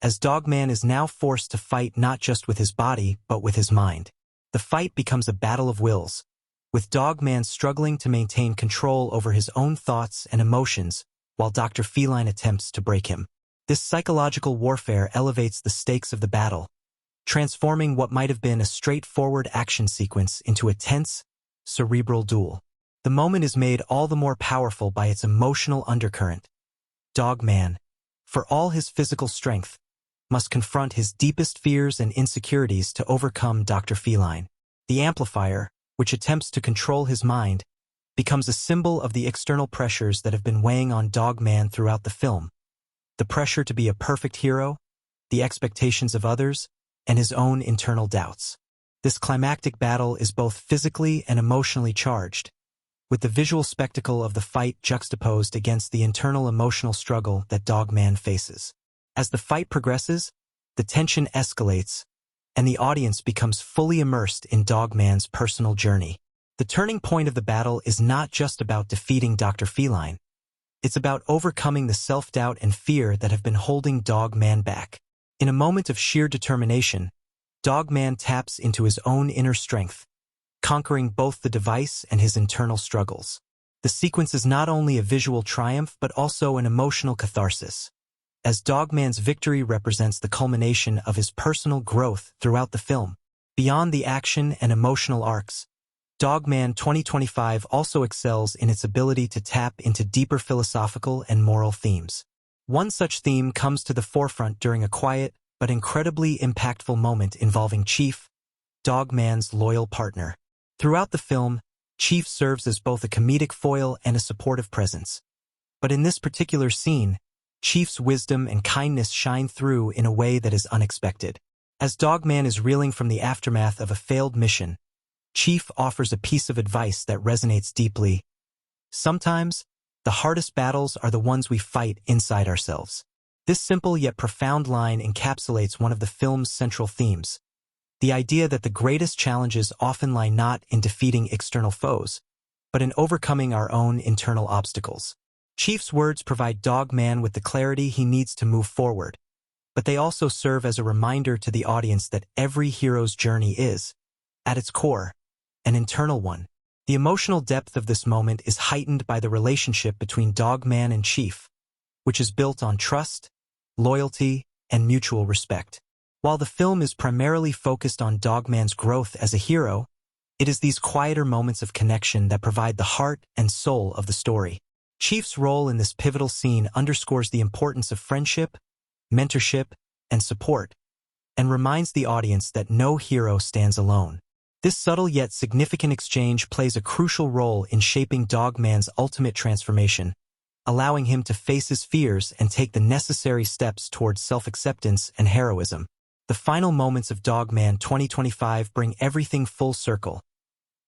as Dogman is now forced to fight not just with his body but with his mind. The fight becomes a battle of wills, with Dogman struggling to maintain control over his own thoughts and emotions while Dr. Feline attempts to break him. This psychological warfare elevates the stakes of the battle, transforming what might have been a straightforward action sequence into a tense, cerebral duel. The moment is made all the more powerful by its emotional undercurrent. Dogman, for all his physical strength, must confront his deepest fears and insecurities to overcome Dr. Feline. The amplifier, which attempts to control his mind, becomes a symbol of the external pressures that have been weighing on Dogman throughout the film: the pressure to be a perfect hero, the expectations of others, and his own internal doubts. This climactic battle is both physically and emotionally charged, with the visual spectacle of the fight juxtaposed against the internal emotional struggle that Dogman faces. As the fight progresses, the tension escalates, and the audience becomes fully immersed in Dogman's personal journey. The turning point of the battle is not just about defeating Dr. Feline. It's about overcoming the self-doubt and fear that have been holding Dogman back. In a moment of sheer determination, Dogman taps into his own inner strength, conquering both the device and his internal struggles. The sequence is not only a visual triumph but also an emotional catharsis, as Dogman's victory represents the culmination of his personal growth throughout the film. Beyond the action and emotional arcs, Dogman 2025 also excels in its ability to tap into deeper philosophical and moral themes. One such theme comes to the forefront during a quiet but incredibly impactful moment involving Chief, Dogman's loyal partner. Throughout the film, Chief serves as both a comedic foil and a supportive presence. But in this particular scene, Chief's wisdom and kindness shine through in a way that is unexpected. As Dogman is reeling from the aftermath of a failed mission, Chief offers a piece of advice that resonates deeply. Sometimes, the hardest battles are the ones we fight inside ourselves. This simple yet profound line encapsulates one of the film's central themes: the idea that the greatest challenges often lie not in defeating external foes, but in overcoming our own internal obstacles. Chief's words provide Dogman with the clarity he needs to move forward, but they also serve as a reminder to the audience that every hero's journey is, at its core, an internal one. The emotional depth of this moment is heightened by the relationship between Dogman and Chief, which is built on trust, loyalty, and mutual respect. While the film is primarily focused on Dogman's growth as a hero, it is these quieter moments of connection that provide the heart and soul of the story. Chief's role in this pivotal scene underscores the importance of friendship, mentorship, and support, and reminds the audience that no hero stands alone. This subtle yet significant exchange plays a crucial role in shaping Dogman's ultimate transformation, allowing him to face his fears and take the necessary steps towards self-acceptance and heroism. The final moments of Dogman 2025 bring everything full circle,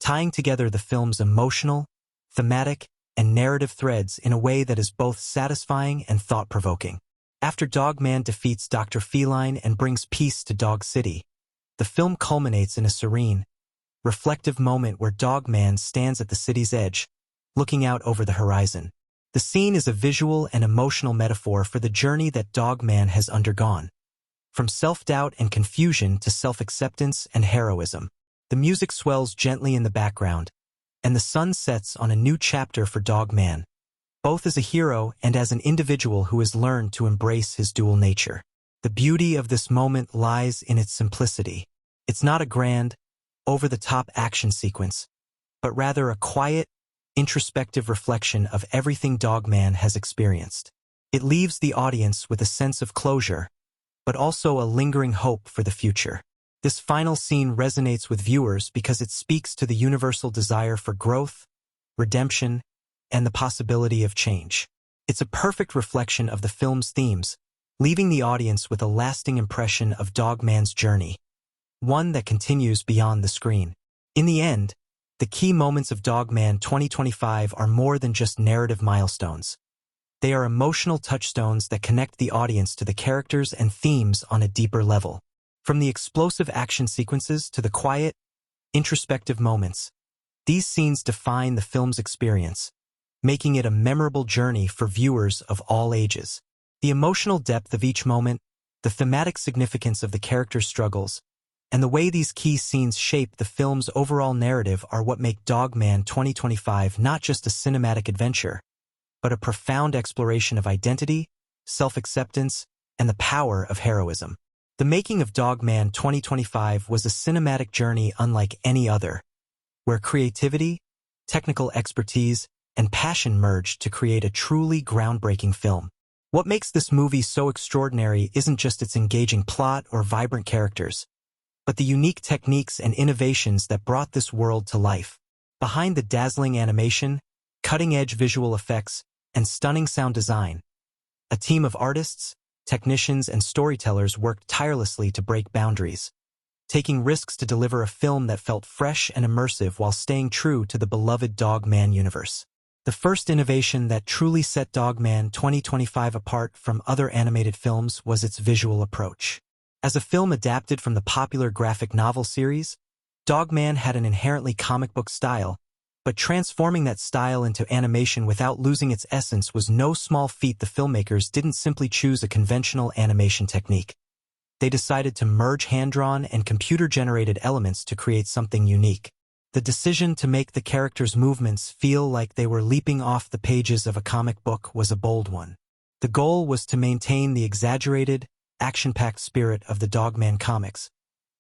tying together the film's emotional, thematic, and narrative threads in a way that is both satisfying and thought-provoking. After Dogman defeats Dr. Feline and brings peace to Dog City, the film culminates in a serene, reflective moment where Dogman stands at the city's edge, looking out over the horizon. The scene is a visual and emotional metaphor for the journey that Dogman has undergone. From self-doubt and confusion to self-acceptance and heroism. The music swells gently in the background, and the sun sets on a new chapter for Dogman, both as a hero and as an individual who has learned to embrace his dual nature. The beauty of this moment lies in its simplicity. It's not a grand, over-the-top action sequence, but rather a quiet, introspective reflection of everything Dogman has experienced. It leaves the audience with a sense of closure, but also a lingering hope for the future. This final scene resonates with viewers because it speaks to the universal desire for growth, redemption, and the possibility of change. It's a perfect reflection of the film's themes, leaving the audience with a lasting impression of Dogman's journey, one that continues beyond the screen. In the end, the key moments of Dogman 2025 are more than just narrative milestones. They are emotional touchstones that connect the audience to the characters and themes on a deeper level. From the explosive action sequences to the quiet, introspective moments, these scenes define the film's experience, making it a memorable journey for viewers of all ages. The emotional depth of each moment, the thematic significance of the characters' struggles, and the way these key scenes shape the film's overall narrative are what make Dogman 2025 not just a cinematic adventure, but a profound exploration of identity, self-acceptance, and the power of heroism. The making of Dogman 2025 was a cinematic journey unlike any other, where creativity, technical expertise, and passion merged to create a truly groundbreaking film. What makes this movie so extraordinary isn't just its engaging plot or vibrant characters, but the unique techniques and innovations that brought this world to life. Behind the dazzling animation, cutting-edge visual effects, and stunning sound design, a team of artists, technicians, and storytellers worked tirelessly to break boundaries, taking risks to deliver a film that felt fresh and immersive while staying true to the beloved Dogman universe. The first innovation that truly set Dogman 2025 apart from other animated films was its visual approach. As a film adapted from the popular graphic novel series, Dogman had an inherently comic book style, but transforming that style into animation without losing its essence was no small feat. The filmmakers didn't simply choose a conventional animation technique. They decided to merge hand-drawn and computer-generated elements to create something unique. The decision to make the characters' movements feel like they were leaping off the pages of a comic book was a bold one. The goal was to maintain the exaggerated, action-packed spirit of the Dogman comics,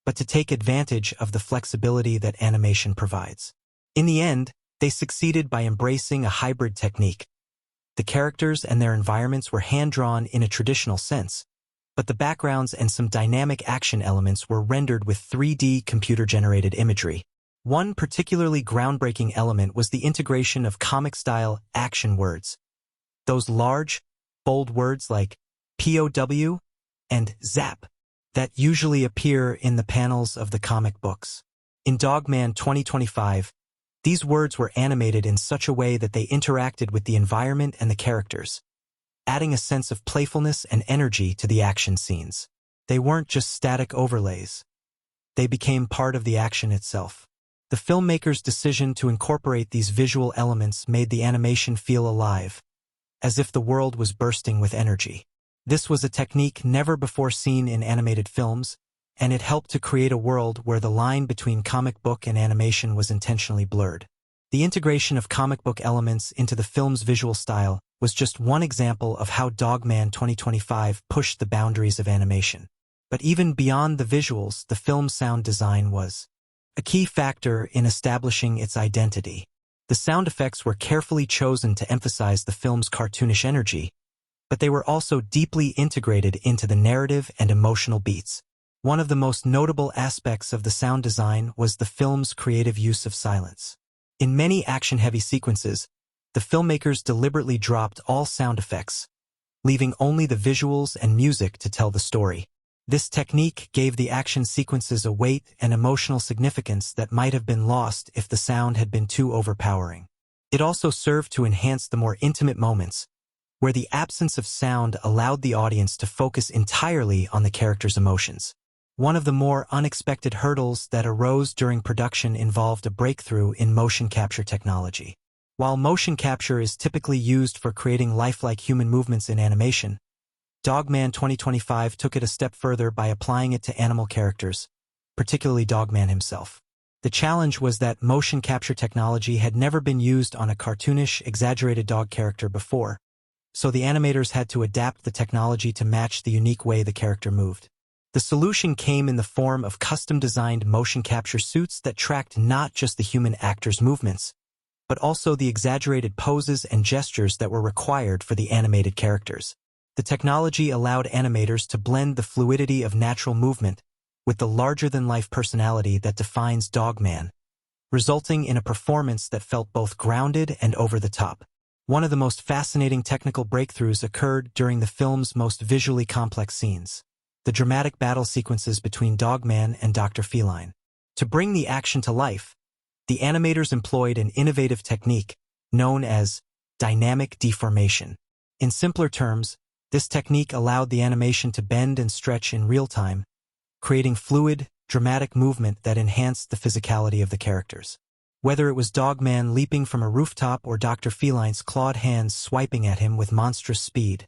but to take advantage of the flexibility that animation provides. In the end, they succeeded by embracing a hybrid technique. The characters and their environments were hand-drawn in a traditional sense, but the backgrounds and some dynamic action elements were rendered with 3D computer-generated imagery. One particularly groundbreaking element was the integration of comic-style action words. Those large, bold words like POW and ZAP that usually appear in the panels of the comic books. In Dogman 2025, these words were animated in such a way that they interacted with the environment and the characters, adding a sense of playfulness and energy to the action scenes. They weren't just static overlays. They became part of the action itself. The filmmaker's decision to incorporate these visual elements made the animation feel alive, as if the world was bursting with energy. This was a technique never before seen in animated films, and it helped to create a world where the line between comic book and animation was intentionally blurred. The integration of comic book elements into the film's visual style was just one example of how Dogman 2025 pushed the boundaries of animation. But even beyond the visuals, the film's sound design was a key factor in establishing its identity. The sound effects were carefully chosen to emphasize the film's cartoonish energy, but they were also deeply integrated into the narrative and emotional beats. One of the most notable aspects of the sound design was the film's creative use of silence. In many action-heavy sequences, the filmmakers deliberately dropped all sound effects, leaving only the visuals and music to tell the story. This technique gave the action sequences a weight and emotional significance that might have been lost if the sound had been too overpowering. It also served to enhance the more intimate moments, where the absence of sound allowed the audience to focus entirely on the characters' emotions. One of the more unexpected hurdles that arose during production involved a breakthrough in motion capture technology. While motion capture is typically used for creating lifelike human movements in animation, Dogman 2025 took it a step further by applying it to animal characters, particularly Dogman himself. The challenge was that motion capture technology had never been used on a cartoonish, exaggerated dog character before, so the animators had to adapt the technology to match the unique way the character moved. The solution came in the form of custom-designed motion capture suits that tracked not just the human actor's movements, but also the exaggerated poses and gestures that were required for the animated characters. The technology allowed animators to blend the fluidity of natural movement with the larger-than-life personality that defines Dogman, resulting in a performance that felt both grounded and over the top. One of the most fascinating technical breakthroughs occurred during the film's most visually complex scenes, the dramatic battle sequences between Dogman and Dr. Feline. To bring the action to life, the animators employed an innovative technique known as dynamic deformation. In simpler terms, this technique allowed the animation to bend and stretch in real time, creating fluid, dramatic movement that enhanced the physicality of the characters. Whether it was Dogman leaping from a rooftop or Dr. Feline's clawed hands swiping at him with monstrous speed,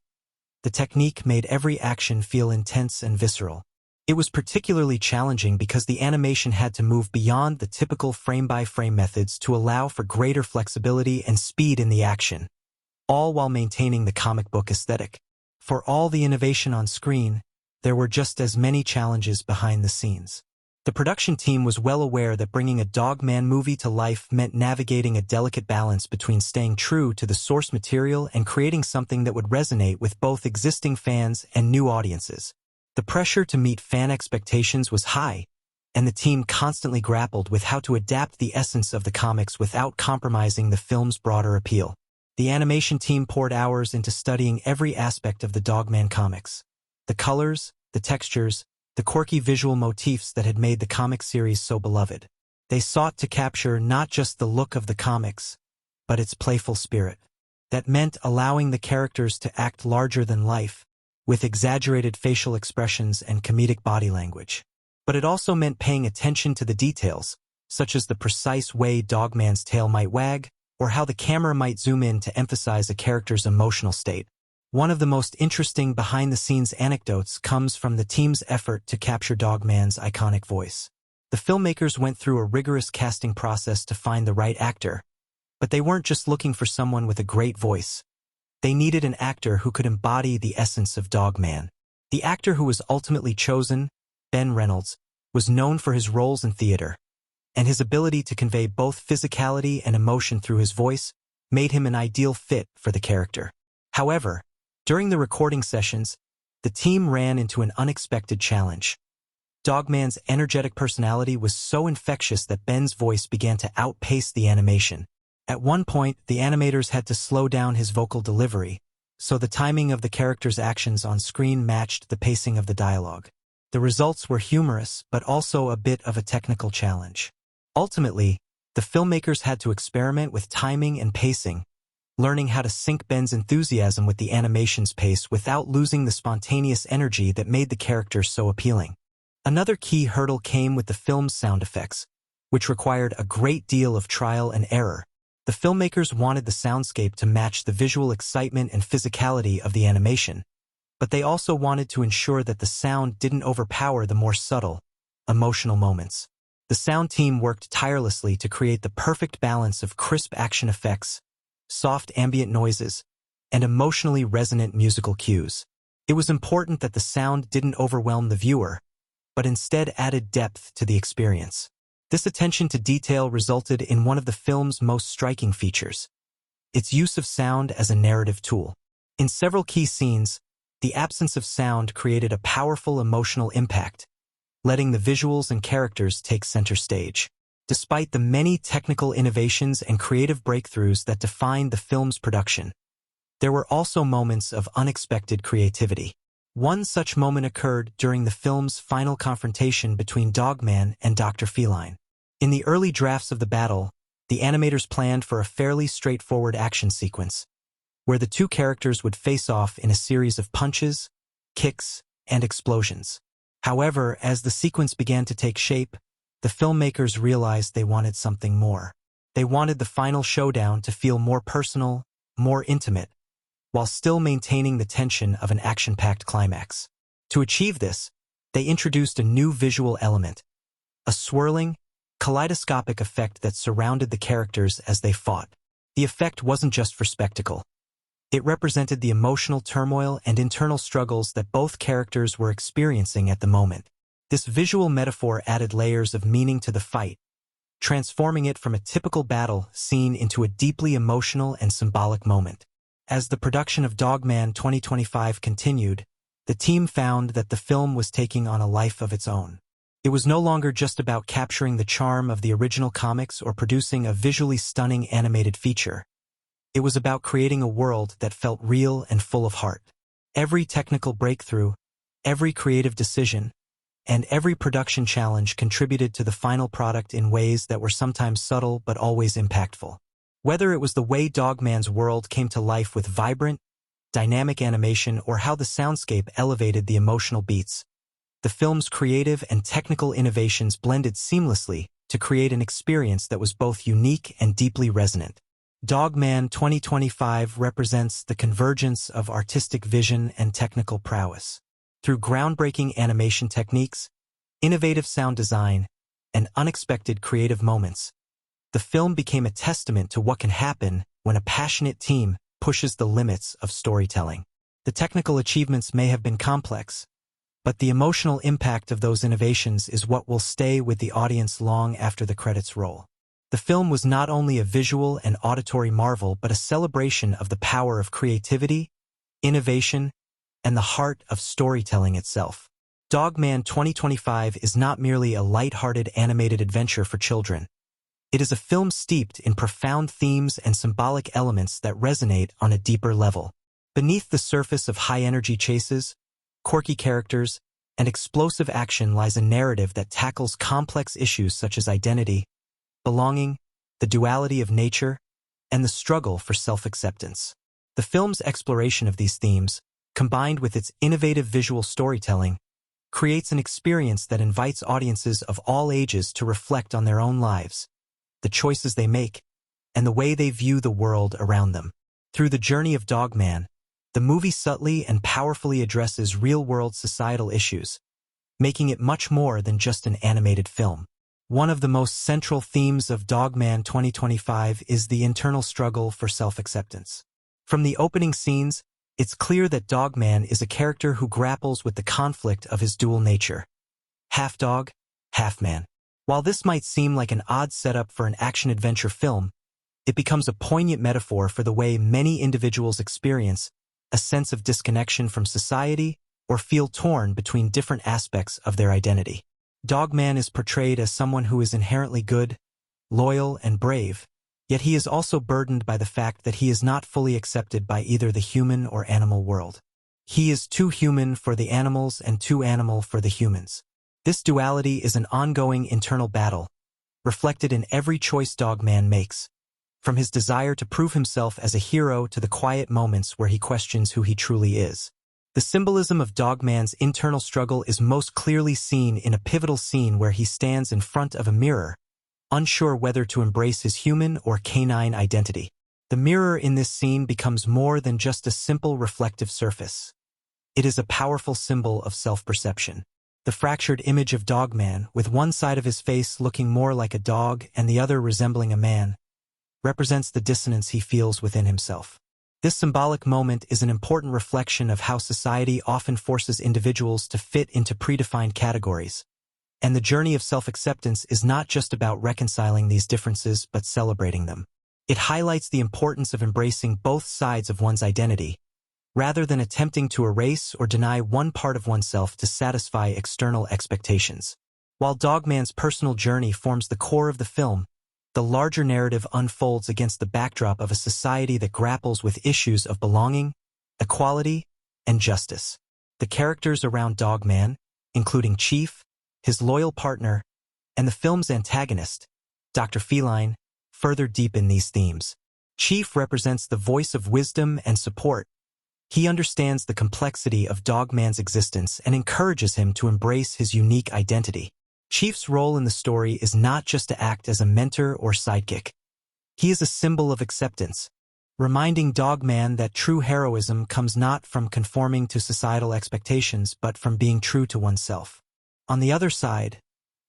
the technique made every action feel intense and visceral. It was particularly challenging because the animation had to move beyond the typical frame-by-frame methods to allow for greater flexibility and speed in the action, all while maintaining the comic book aesthetic. For all the innovation on screen, there were just as many challenges behind the scenes. The production team was well aware that bringing a Dogman movie to life meant navigating a delicate balance between staying true to the source material and creating something that would resonate with both existing fans and new audiences. The pressure to meet fan expectations was high, and the team constantly grappled with how to adapt the essence of the comics without compromising the film's broader appeal. The animation team poured hours into studying every aspect of the Dogman comics. The colors, the textures, the quirky visual motifs that had made the comic series so beloved. They sought to capture not just the look of the comics, but its playful spirit. That meant allowing the characters to act larger than life, with exaggerated facial expressions and comedic body language. But it also meant paying attention to the details, such as the precise way Dogman's tail might wag, or how the camera might zoom in to emphasize a character's emotional state. One of the most interesting behind-the-scenes anecdotes comes from the team's effort to capture Dogman's iconic voice. The filmmakers went through a rigorous casting process to find the right actor, but they weren't just looking for someone with a great voice. They needed an actor who could embody the essence of Dogman. The actor who was ultimately chosen, Ben Reynolds, was known for his roles in theater, and his ability to convey both physicality and emotion through his voice made him an ideal fit for the character. However, during the recording sessions, the team ran into an unexpected challenge. Dogman's energetic personality was so infectious that Ben's voice began to outpace the animation. At one point, the animators had to slow down his vocal delivery, so the timing of the character's actions on screen matched the pacing of the dialogue. The results were humorous, but also a bit of a technical challenge. Ultimately, the filmmakers had to experiment with timing and pacing, learning how to sync Ben's enthusiasm with the animation's pace without losing the spontaneous energy that made the characters so appealing. Another key hurdle came with the film's sound effects, which required a great deal of trial and error. The filmmakers wanted the soundscape to match the visual excitement and physicality of the animation, but they also wanted to ensure that the sound didn't overpower the more subtle, emotional moments. The sound team worked tirelessly to create the perfect balance of crisp action effects, soft ambient noises, and emotionally resonant musical cues. It was important that the sound didn't overwhelm the viewer, but instead added depth to the experience. This attention to detail resulted in one of the film's most striking features: its use of sound as a narrative tool. In several key scenes, the absence of sound created a powerful emotional impact, letting the visuals and characters take center stage. Despite the many technical innovations and creative breakthroughs that defined the film's production, there were also moments of unexpected creativity. One such moment occurred during the film's final confrontation between Dogman and Dr. Feline. In the early drafts of the battle, the animators planned for a fairly straightforward action sequence, where the two characters would face off in a series of punches, kicks, and explosions. However, as the sequence began to take shape, the filmmakers realized they wanted something more. They wanted the final showdown to feel more personal, more intimate, while still maintaining the tension of an action-packed climax. To achieve this, they introduced a new visual element: a swirling, kaleidoscopic effect that surrounded the characters as they fought. The effect wasn't just for spectacle. It represented the emotional turmoil and internal struggles that both characters were experiencing at the moment. This visual metaphor added layers of meaning to the fight, transforming it from a typical battle scene into a deeply emotional and symbolic moment. As the production of Dogman 2025 continued, the team found that the film was taking on a life of its own. It was no longer just about capturing the charm of the original comics or producing a visually stunning animated feature. It was about creating a world that felt real and full of heart. Every technical breakthrough, every creative decision, and every production challenge contributed to the final product in ways that were sometimes subtle but always impactful. Whether it was the way Dogman's world came to life with vibrant, dynamic animation or how the soundscape elevated the emotional beats, the film's creative and technical innovations blended seamlessly to create an experience that was both unique and deeply resonant. Dogman 2025 represents the convergence of artistic vision and technical prowess. Through groundbreaking animation techniques, innovative sound design, and unexpected creative moments, the film became a testament to what can happen when a passionate team pushes the limits of storytelling. The technical achievements may have been complex, but the emotional impact of those innovations is what will stay with the audience long after the credits roll. The film was not only a visual and auditory marvel but a celebration of the power of creativity, innovation, and the heart of storytelling itself. Dogman 2025 is not merely a light-hearted animated adventure for children. It is a film steeped in profound themes and symbolic elements that resonate on a deeper level. Beneath the surface of high-energy chases, quirky characters, and explosive action lies a narrative that tackles complex issues such as identity, belonging, the duality of nature, and the struggle for self-acceptance. The film's exploration of these themes, combined with its innovative visual storytelling, creates an experience that invites audiences of all ages to reflect on their own lives, the choices they make, and the way they view the world around them. Through the journey of Dog Man, the movie subtly and powerfully addresses real-world societal issues, making it much more than just an animated film. One of the most central themes of Dog Man 2025 is the internal struggle for self-acceptance. From the opening scenes, it's clear that Dog Man is a character who grapples with the conflict of his dual nature. Half dog, half man. While this might seem like an odd setup for an action-adventure film, it becomes a poignant metaphor for the way many individuals experience a sense of disconnection from society or feel torn between different aspects of their identity. Dog Man is portrayed as someone who is inherently good, loyal, and brave, yet he is also burdened by the fact that he is not fully accepted by either the human or animal world. He is too human for the animals and too animal for the humans. This duality is an ongoing internal battle, reflected in every choice Dog Man makes, from his desire to prove himself as a hero to the quiet moments where he questions who he truly is. The symbolism of Dog Man's internal struggle is most clearly seen in a pivotal scene where he stands in front of a mirror, unsure whether to embrace his human or canine identity. The mirror in this scene becomes more than just a simple reflective surface. It is a powerful symbol of self-perception. The fractured image of Dog Man, with one side of his face looking more like a dog and the other resembling a man, represents the dissonance he feels within himself. This symbolic moment is an important reflection of how society often forces individuals to fit into predefined categories. And the journey of self-acceptance is not just about reconciling these differences but celebrating them. It highlights the importance of embracing both sides of one's identity, rather than attempting to erase or deny one part of oneself to satisfy external expectations. While Dog Man's personal journey forms the core of the film, the larger narrative unfolds against the backdrop of a society that grapples with issues of belonging, equality, and justice. The characters around Dog Man, including Chief, his loyal partner, and the film's antagonist, Dr. Feline, further deepen these themes. Chief represents the voice of wisdom and support. He understands the complexity of Dog Man's existence and encourages him to embrace his unique identity. Chief's role in the story is not just to act as a mentor or sidekick. He is a symbol of acceptance, reminding Dog Man that true heroism comes not from conforming to societal expectations but from being true to oneself. On the other side,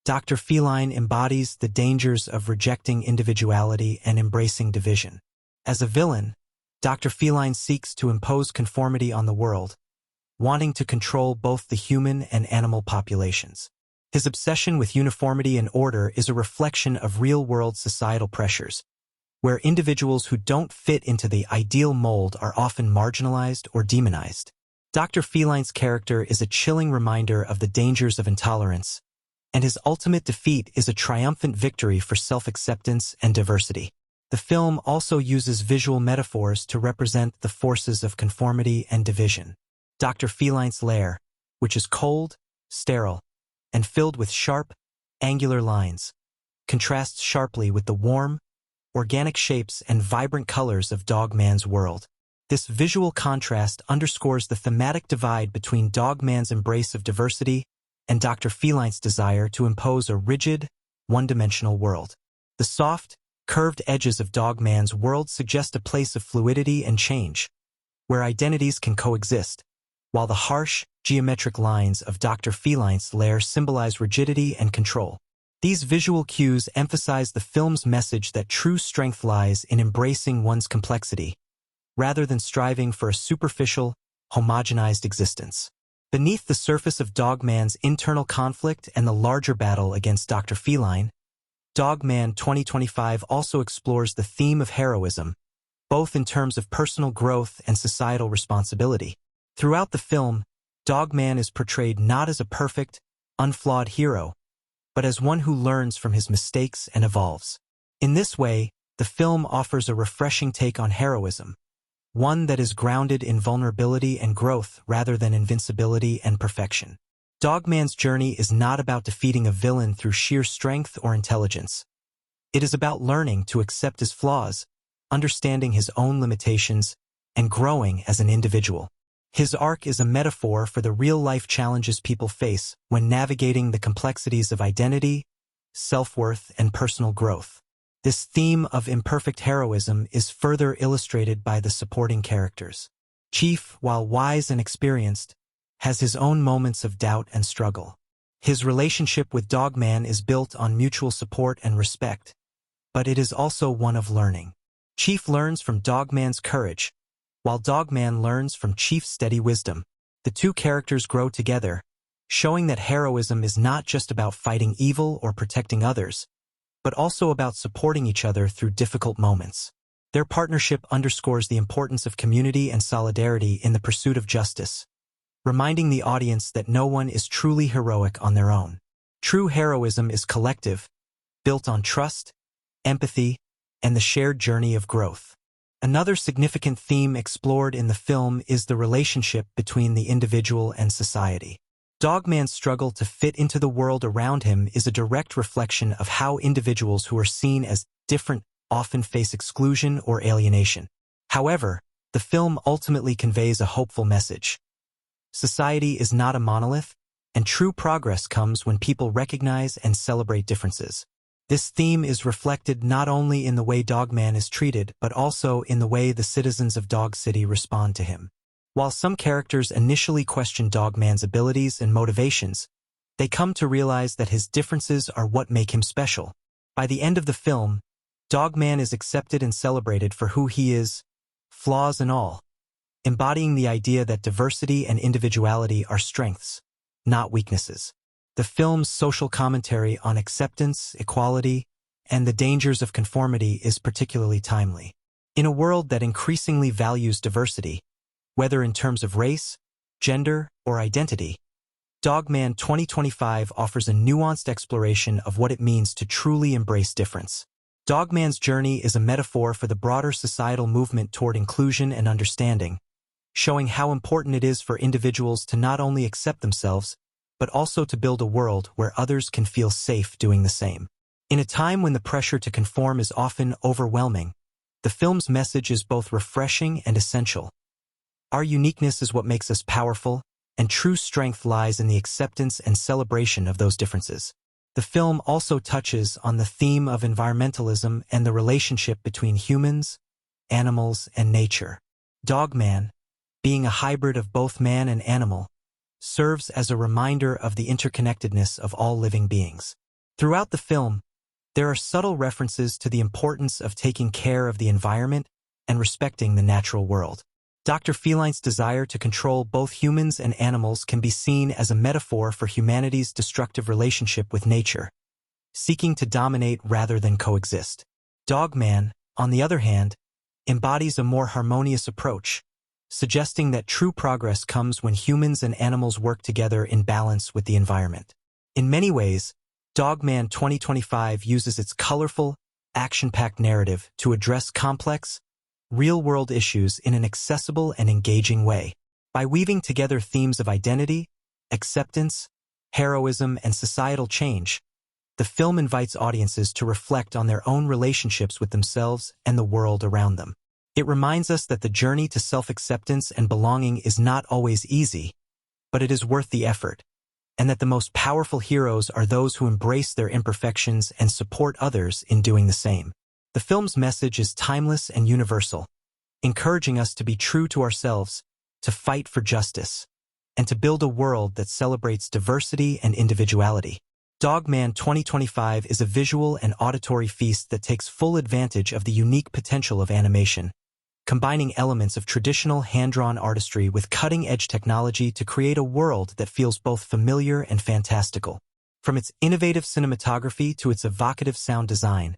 Dr. Feline embodies the dangers of rejecting individuality and embracing division. As a villain, Dr. Feline seeks to impose conformity on the world, wanting to control both the human and animal populations. His obsession with uniformity and order is a reflection of real-world societal pressures, where individuals who don't fit into the ideal mold are often marginalized or demonized. Dr. Feline's character is a chilling reminder of the dangers of intolerance, and his ultimate defeat is a triumphant victory for self-acceptance and diversity. The film also uses visual metaphors to represent the forces of conformity and division. Dr. Feline's lair, which is cold, sterile, and filled with sharp, angular lines, contrasts sharply with the warm, organic shapes and vibrant colors of Dog Man's world. This visual contrast underscores the thematic divide between Dog Man's embrace of diversity and Dr. Feline's desire to impose a rigid, one-dimensional world. The soft, curved edges of Dog Man's world suggest a place of fluidity and change, where identities can coexist, while the harsh, geometric lines of Dr. Feline's lair symbolize rigidity and control. These visual cues emphasize the film's message that true strength lies in embracing one's complexity, rather than striving for a superficial, homogenized existence. Beneath the surface of Dog Man's internal conflict and the larger battle against Dr. Feline, Dog Man 2025 also explores the theme of heroism, both in terms of personal growth and societal responsibility. Throughout the film, Dog Man is portrayed not as a perfect, unflawed hero, but as one who learns from his mistakes and evolves. In this way, the film offers a refreshing take on heroism, one that is grounded in vulnerability and growth rather than invincibility and perfection. Dogman's journey is not about defeating a villain through sheer strength or intelligence. It is about learning to accept his flaws, understanding his own limitations, and growing as an individual. His arc is a metaphor for the real-life challenges people face when navigating the complexities of identity, self-worth, and personal growth. This theme of imperfect heroism is further illustrated by the supporting characters. Chief, while wise and experienced, has his own moments of doubt and struggle. His relationship with Dogman is built on mutual support and respect, but it is also one of learning. Chief learns from Dogman's courage, while Dogman learns from Chief's steady wisdom. The two characters grow together, showing that heroism is not just about fighting evil or protecting others, but also about supporting each other through difficult moments. Their partnership underscores the importance of community and solidarity in the pursuit of justice, reminding the audience that no one is truly heroic on their own. True heroism is collective, built on trust, empathy, and the shared journey of growth. Another significant theme explored in the film is the relationship between the individual and society. Dogman's struggle to fit into the world around him is a direct reflection of how individuals who are seen as different often face exclusion or alienation. However, the film ultimately conveys a hopeful message. Society is not a monolith, and true progress comes when people recognize and celebrate differences. This theme is reflected not only in the way Dogman is treated, but also in the way the citizens of Dog City respond to him. While some characters initially question Dogman's abilities and motivations, they come to realize that his differences are what make him special. By the end of the film, Dogman is accepted and celebrated for who he is, flaws and all, embodying the idea that diversity and individuality are strengths, not weaknesses. The film's social commentary on acceptance, equality, and the dangers of conformity is particularly timely. In a world that increasingly values diversity, whether in terms of race, gender, or identity, Dogman 2025 offers a nuanced exploration of what it means to truly embrace difference. Dogman's journey is a metaphor for the broader societal movement toward inclusion and understanding, showing how important it is for individuals to not only accept themselves, but also to build a world where others can feel safe doing the same. In a time when the pressure to conform is often overwhelming, the film's message is both refreshing and essential. Our uniqueness is what makes us powerful, and true strength lies in the acceptance and celebration of those differences. The film also touches on the theme of environmentalism and the relationship between humans, animals, and nature. Dogman, being a hybrid of both man and animal, serves as a reminder of the interconnectedness of all living beings. Throughout the film, there are subtle references to the importance of taking care of the environment and respecting the natural world. Dr. Feline's desire to control both humans and animals can be seen as a metaphor for humanity's destructive relationship with nature, seeking to dominate rather than coexist. Dogman, on the other hand, embodies a more harmonious approach, suggesting that true progress comes when humans and animals work together in balance with the environment. In many ways, Dogman 2025 uses its colorful, action-packed narrative to address complex, real-world issues in an accessible and engaging way. By weaving together themes of identity, acceptance, heroism, and societal change, the film invites audiences to reflect on their own relationships with themselves and the world around them. It reminds us that the journey to self-acceptance and belonging is not always easy, but it is worth the effort, and that the most powerful heroes are those who embrace their imperfections and support others in doing the same. The film's message is timeless and universal, encouraging us to be true to ourselves, to fight for justice, and to build a world that celebrates diversity and individuality. Dogman 2025 is a visual and auditory feast that takes full advantage of the unique potential of animation, combining elements of traditional hand-drawn artistry with cutting-edge technology to create a world that feels both familiar and fantastical. From its innovative cinematography to its evocative sound design,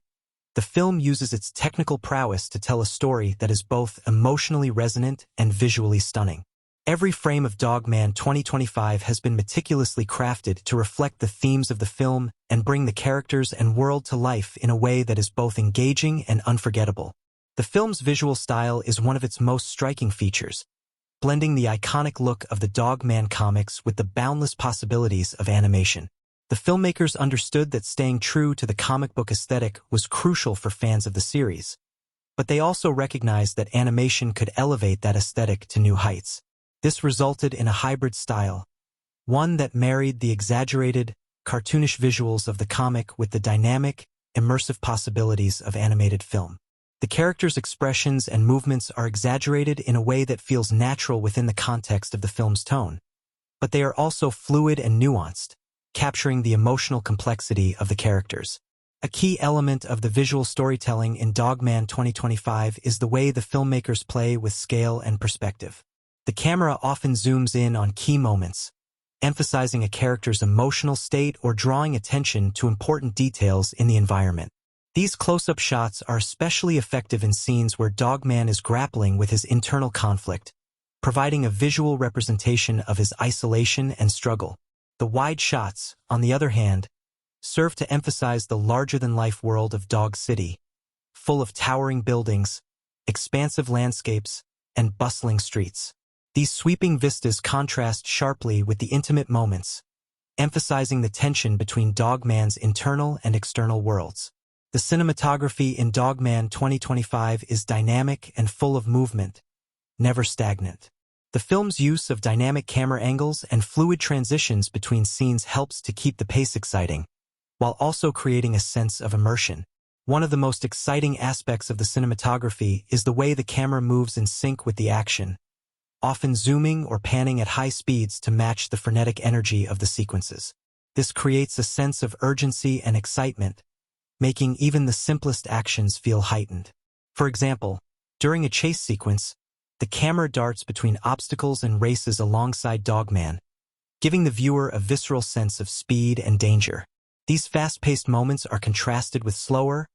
the film uses its technical prowess to tell a story that is both emotionally resonant and visually stunning. Every frame of Dogman 2025 has been meticulously crafted to reflect the themes of the film and bring the characters and world to life in a way that is both engaging and unforgettable. The film's visual style is one of its most striking features, blending the iconic look of the Dog Man comics with the boundless possibilities of animation. The filmmakers understood that staying true to the comic book aesthetic was crucial for fans of the series, but they also recognized that animation could elevate that aesthetic to new heights. This resulted in a hybrid style, one that married the exaggerated, cartoonish visuals of the comic with the dynamic, immersive possibilities of animated film. The characters' expressions and movements are exaggerated in a way that feels natural within the context of the film's tone, but they are also fluid and nuanced, capturing the emotional complexity of the characters. A key element of the visual storytelling in Dog Man 2025 is the way the filmmakers play with scale and perspective. The camera often zooms in on key moments, emphasizing a character's emotional state or drawing attention to important details in the environment. These close-up shots are especially effective in scenes where Dog Man is grappling with his internal conflict, providing a visual representation of his isolation and struggle. The wide shots, on the other hand, serve to emphasize the larger-than-life world of Dog City, full of towering buildings, expansive landscapes, and bustling streets. These sweeping vistas contrast sharply with the intimate moments, emphasizing the tension between Dog Man's internal and external worlds. The cinematography in Dog Man 2025 is dynamic and full of movement, never stagnant. The film's use of dynamic camera angles and fluid transitions between scenes helps to keep the pace exciting, while also creating a sense of immersion. One of the most exciting aspects of the cinematography is the way the camera moves in sync with the action, often zooming or panning at high speeds to match the frenetic energy of the sequences. This creates a sense of urgency and excitement, making even the simplest actions feel heightened. For example, during a chase sequence, the camera darts between obstacles and races alongside Dog Man, giving the viewer a visceral sense of speed and danger. These fast-paced moments are contrasted with slower,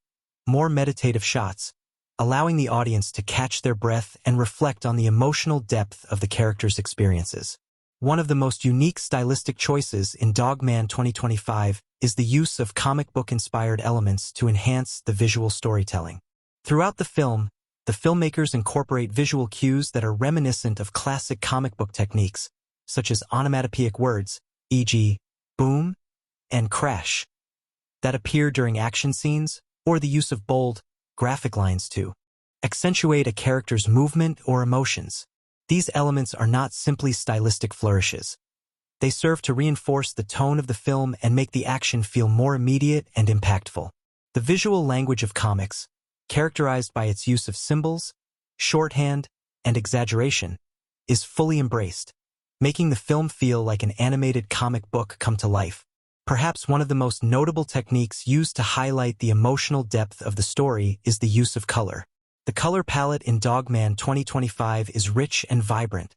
more meditative shots, allowing the audience to catch their breath and reflect on the emotional depth of the characters' experiences. One of the most unique stylistic choices in Dog Man 2025 is the use of comic book-inspired elements to enhance the visual storytelling. Throughout the film, the filmmakers incorporate visual cues that are reminiscent of classic comic book techniques, such as onomatopoeic words, e.g., boom and crash, that appear during action scenes, or the use of bold, graphic lines to accentuate a character's movement or emotions. These elements are not simply stylistic flourishes. They serve to reinforce the tone of the film and make the action feel more immediate and impactful. The visual language of comics, characterized by its use of symbols, shorthand, and exaggeration, is fully embraced, making the film feel like an animated comic book come to life. Perhaps one of the most notable techniques used to highlight the emotional depth of the story is the use of color. The color palette in Dog Man 2025 is rich and vibrant,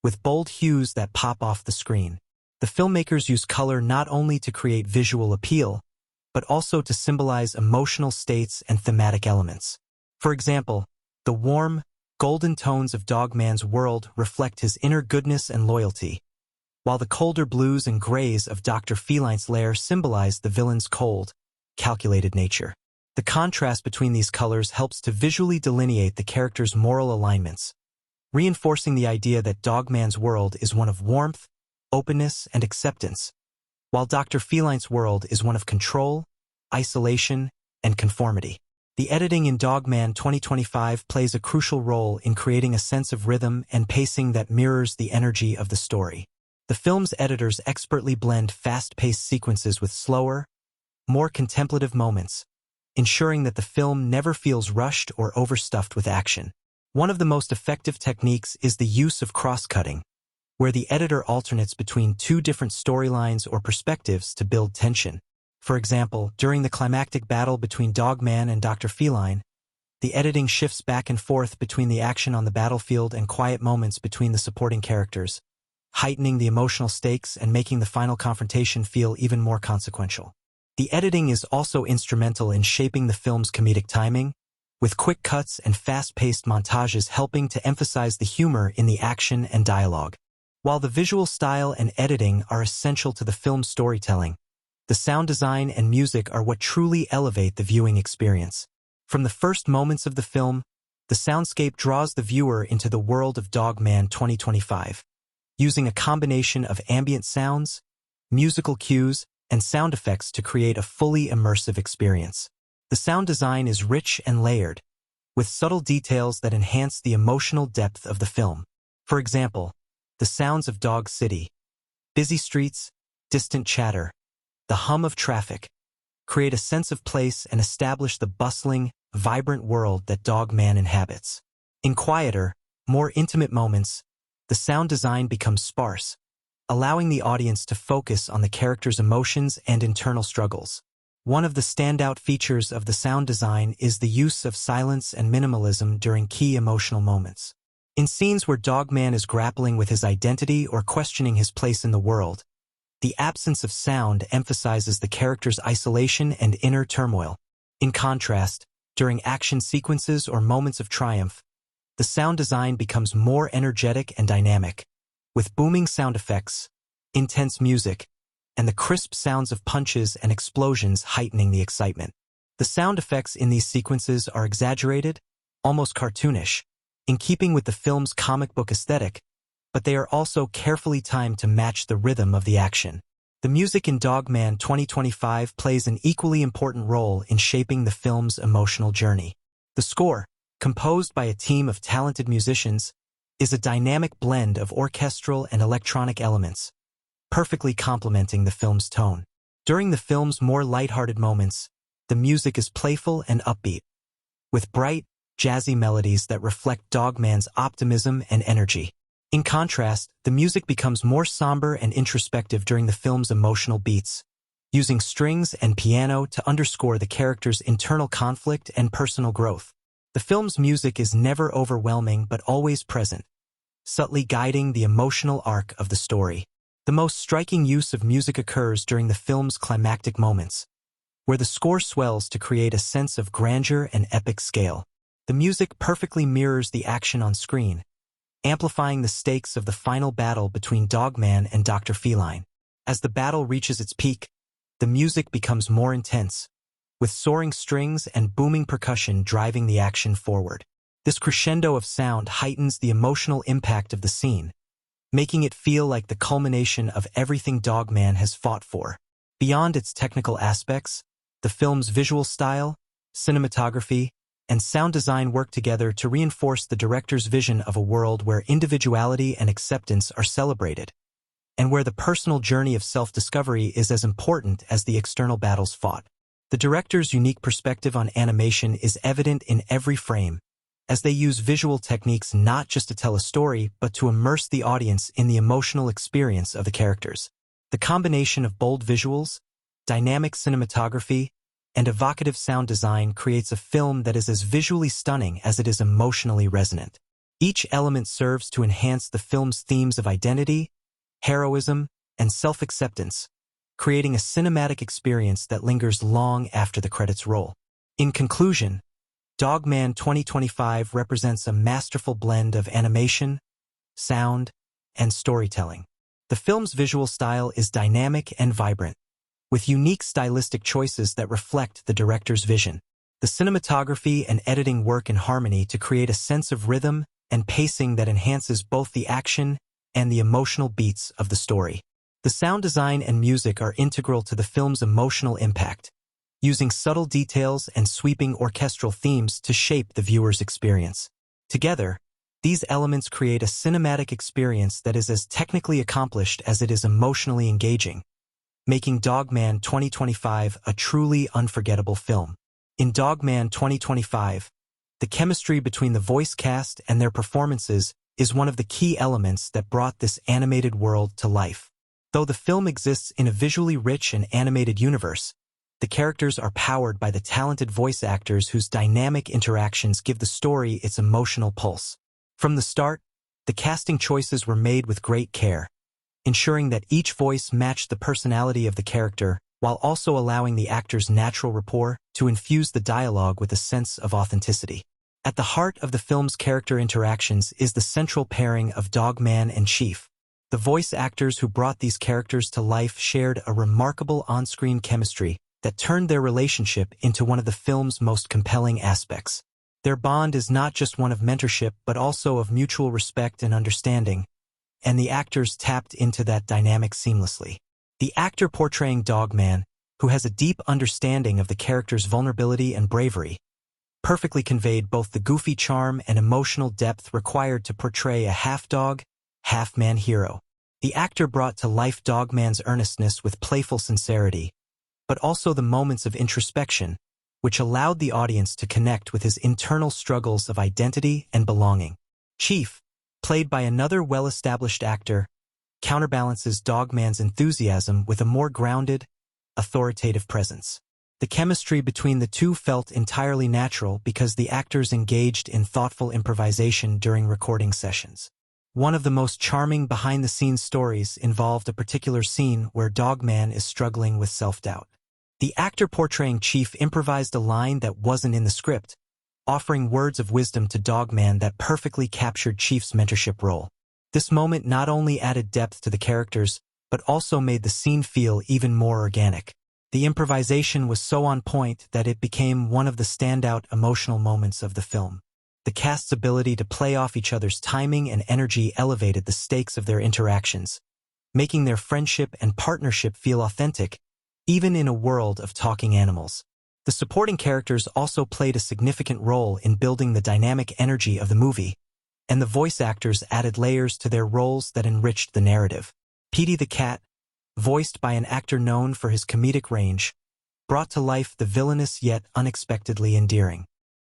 with bold hues that pop off the screen. The filmmakers use color not only to create visual appeal, but also to symbolize emotional states and thematic elements. For example, the warm, golden tones of Dog Man's world reflect his inner goodness and loyalty, while the colder blues and grays of Dr. Feline's lair symbolize the villain's cold, calculated nature. The contrast between these colors helps to visually delineate the character's moral alignments, reinforcing the idea that Dog Man's world is one of warmth, openness, and acceptance, while Dr. Feline's world is one of control, isolation, and conformity. The editing in Dog Man 2025 plays a crucial role in creating a sense of rhythm and pacing that mirrors the energy of the story. The film's editors expertly blend fast-paced sequences with slower, more contemplative moments, ensuring that the film never feels rushed or overstuffed with action. One of the most effective techniques is the use of cross-cutting, where the editor alternates between two different storylines or perspectives to build tension. For example, during the climactic battle between Dog Man and Dr. Feline, the editing shifts back and forth between the action on the battlefield and quiet moments between the supporting characters, heightening the emotional stakes and making the final confrontation feel even more consequential. The editing is also instrumental in shaping the film's comedic timing, with quick cuts and fast-paced montages helping to emphasize the humor in the action and dialogue. While the visual style and editing are essential to the film's storytelling, the sound design and music are what truly elevate the viewing experience. From the first moments of the film, The soundscape draws the viewer into the world of Dogman 2025, using a combination of ambient sounds, musical cues, and sound effects to create a fully immersive experience. The sound design is rich and layered, with subtle details that enhance the emotional depth of the film. For example, the sounds of Dog City, busy streets, distant chatter, the hum of traffic, create a sense of place and establish the bustling, vibrant world that Dogman inhabits. In quieter, more intimate moments, the sound design becomes sparse, allowing the audience to focus on the character's emotions and internal struggles. One of the standout features of the sound design is the use of silence and minimalism during key emotional moments. In scenes where Dogman is grappling with his identity or questioning his place in the world, the absence of sound emphasizes the character's isolation and inner turmoil. In contrast, during action sequences or moments of triumph, the sound design becomes more energetic and dynamic, with booming sound effects, intense music, and the crisp sounds of punches and explosions heightening the excitement. The sound effects in these sequences are exaggerated, almost cartoonish, in keeping with the film's comic book aesthetic, but they are also carefully timed to match the rhythm of the action. The music in Dogman 2025 plays an equally important role in shaping the film's emotional journey. The score, composed by a team of talented musicians, is a dynamic blend of orchestral and electronic elements, perfectly complementing the film's tone. During the film's more lighthearted moments, the music is playful and upbeat, with bright, jazzy melodies that reflect Dogman's optimism and energy. In contrast, the music becomes more somber and introspective during the film's emotional beats, using strings and piano to underscore the character's internal conflict and personal growth. The film's music is never overwhelming but always present, subtly guiding the emotional arc of the story. The most striking use of music occurs during the film's climactic moments, where the score swells to create a sense of grandeur and epic scale. The music perfectly mirrors the action on screen, amplifying the stakes of the final battle between Dogman and Dr. Feline. As the battle reaches its peak, the music becomes more intense, with soaring strings and booming percussion driving the action forward. This crescendo of sound heightens the emotional impact of the scene, making it feel like the culmination of everything Dogman has fought for. Beyond its technical aspects, the film's visual style, cinematography, and sound design work together to reinforce the director's vision of a world where individuality and acceptance are celebrated, and where the personal journey of self-discovery is as important as the external battles fought. The director's unique perspective on animation is evident in every frame, as they use visual techniques not just to tell a story but to immerse the audience in the emotional experience of the characters. The combination of bold visuals, dynamic cinematography, and evocative sound design creates a film that is as visually stunning as it is emotionally resonant. Each element serves to enhance the film's themes of identity, heroism, and self-acceptance, creating a cinematic experience that lingers long after the credits roll. In conclusion, Dogman 2025 represents a masterful blend of animation, sound, and storytelling. The film's visual style is dynamic and vibrant, with unique stylistic choices that reflect the director's vision. The cinematography and editing work in harmony to create a sense of rhythm and pacing that enhances both the action and the emotional beats of the story. The sound design and music are integral to the film's emotional impact, using subtle details and sweeping orchestral themes to shape the viewer's experience. Together, these elements create a cinematic experience that is as technically accomplished as it is emotionally engaging, making Dogman 2025 a truly unforgettable film. In Dogman 2025, the chemistry between the voice cast and their performances is one of the key elements that brought this animated world to life. Though the film exists in a visually rich and animated universe, the characters are powered by the talented voice actors whose dynamic interactions give the story its emotional pulse. From the start, the casting choices were made with great care, ensuring that each voice matched the personality of the character while also allowing the actor's natural rapport to infuse the dialogue with a sense of authenticity. At the heart of the film's character interactions is the central pairing of Dogman and Chief. The voice actors who brought these characters to life shared a remarkable on-screen chemistry that turned their relationship into one of the film's most compelling aspects. Their bond is not just one of mentorship but also of mutual respect and understanding, and the actors tapped into that dynamic seamlessly. The actor portraying Dogman, who has a deep understanding of the character's vulnerability and bravery, perfectly conveyed both the goofy charm and emotional depth required to portray a half-dog, half-man hero. The actor brought to life Dogman's earnestness with playful sincerity, but also the moments of introspection, which allowed the audience to connect with his internal struggles of identity and belonging. Chief, played by another well-established actor, counterbalances Dogman's enthusiasm with a more grounded, authoritative presence. The chemistry between the two felt entirely natural because the actors engaged in thoughtful improvisation during recording sessions. One of the most charming behind-the-scenes stories involved a particular scene where Dogman is struggling with self-doubt. The actor portraying Chief improvised a line that wasn't in the script, offering words of wisdom to Dogman that perfectly captured Chief's mentorship role. This moment not only added depth to the characters, but also made the scene feel even more organic. The improvisation was so on point that it became one of the standout emotional moments of the film. The cast's ability to play off each other's timing and energy elevated the stakes of their interactions, making their friendship and partnership feel authentic, even in a world of talking animals. The supporting characters also played a significant role in building the dynamic energy of the movie, and the voice actors added layers to their roles that enriched the narrative. Petey the cat, voiced by an actor known for his comedic range, brought to life the villainous yet unexpectedly endearing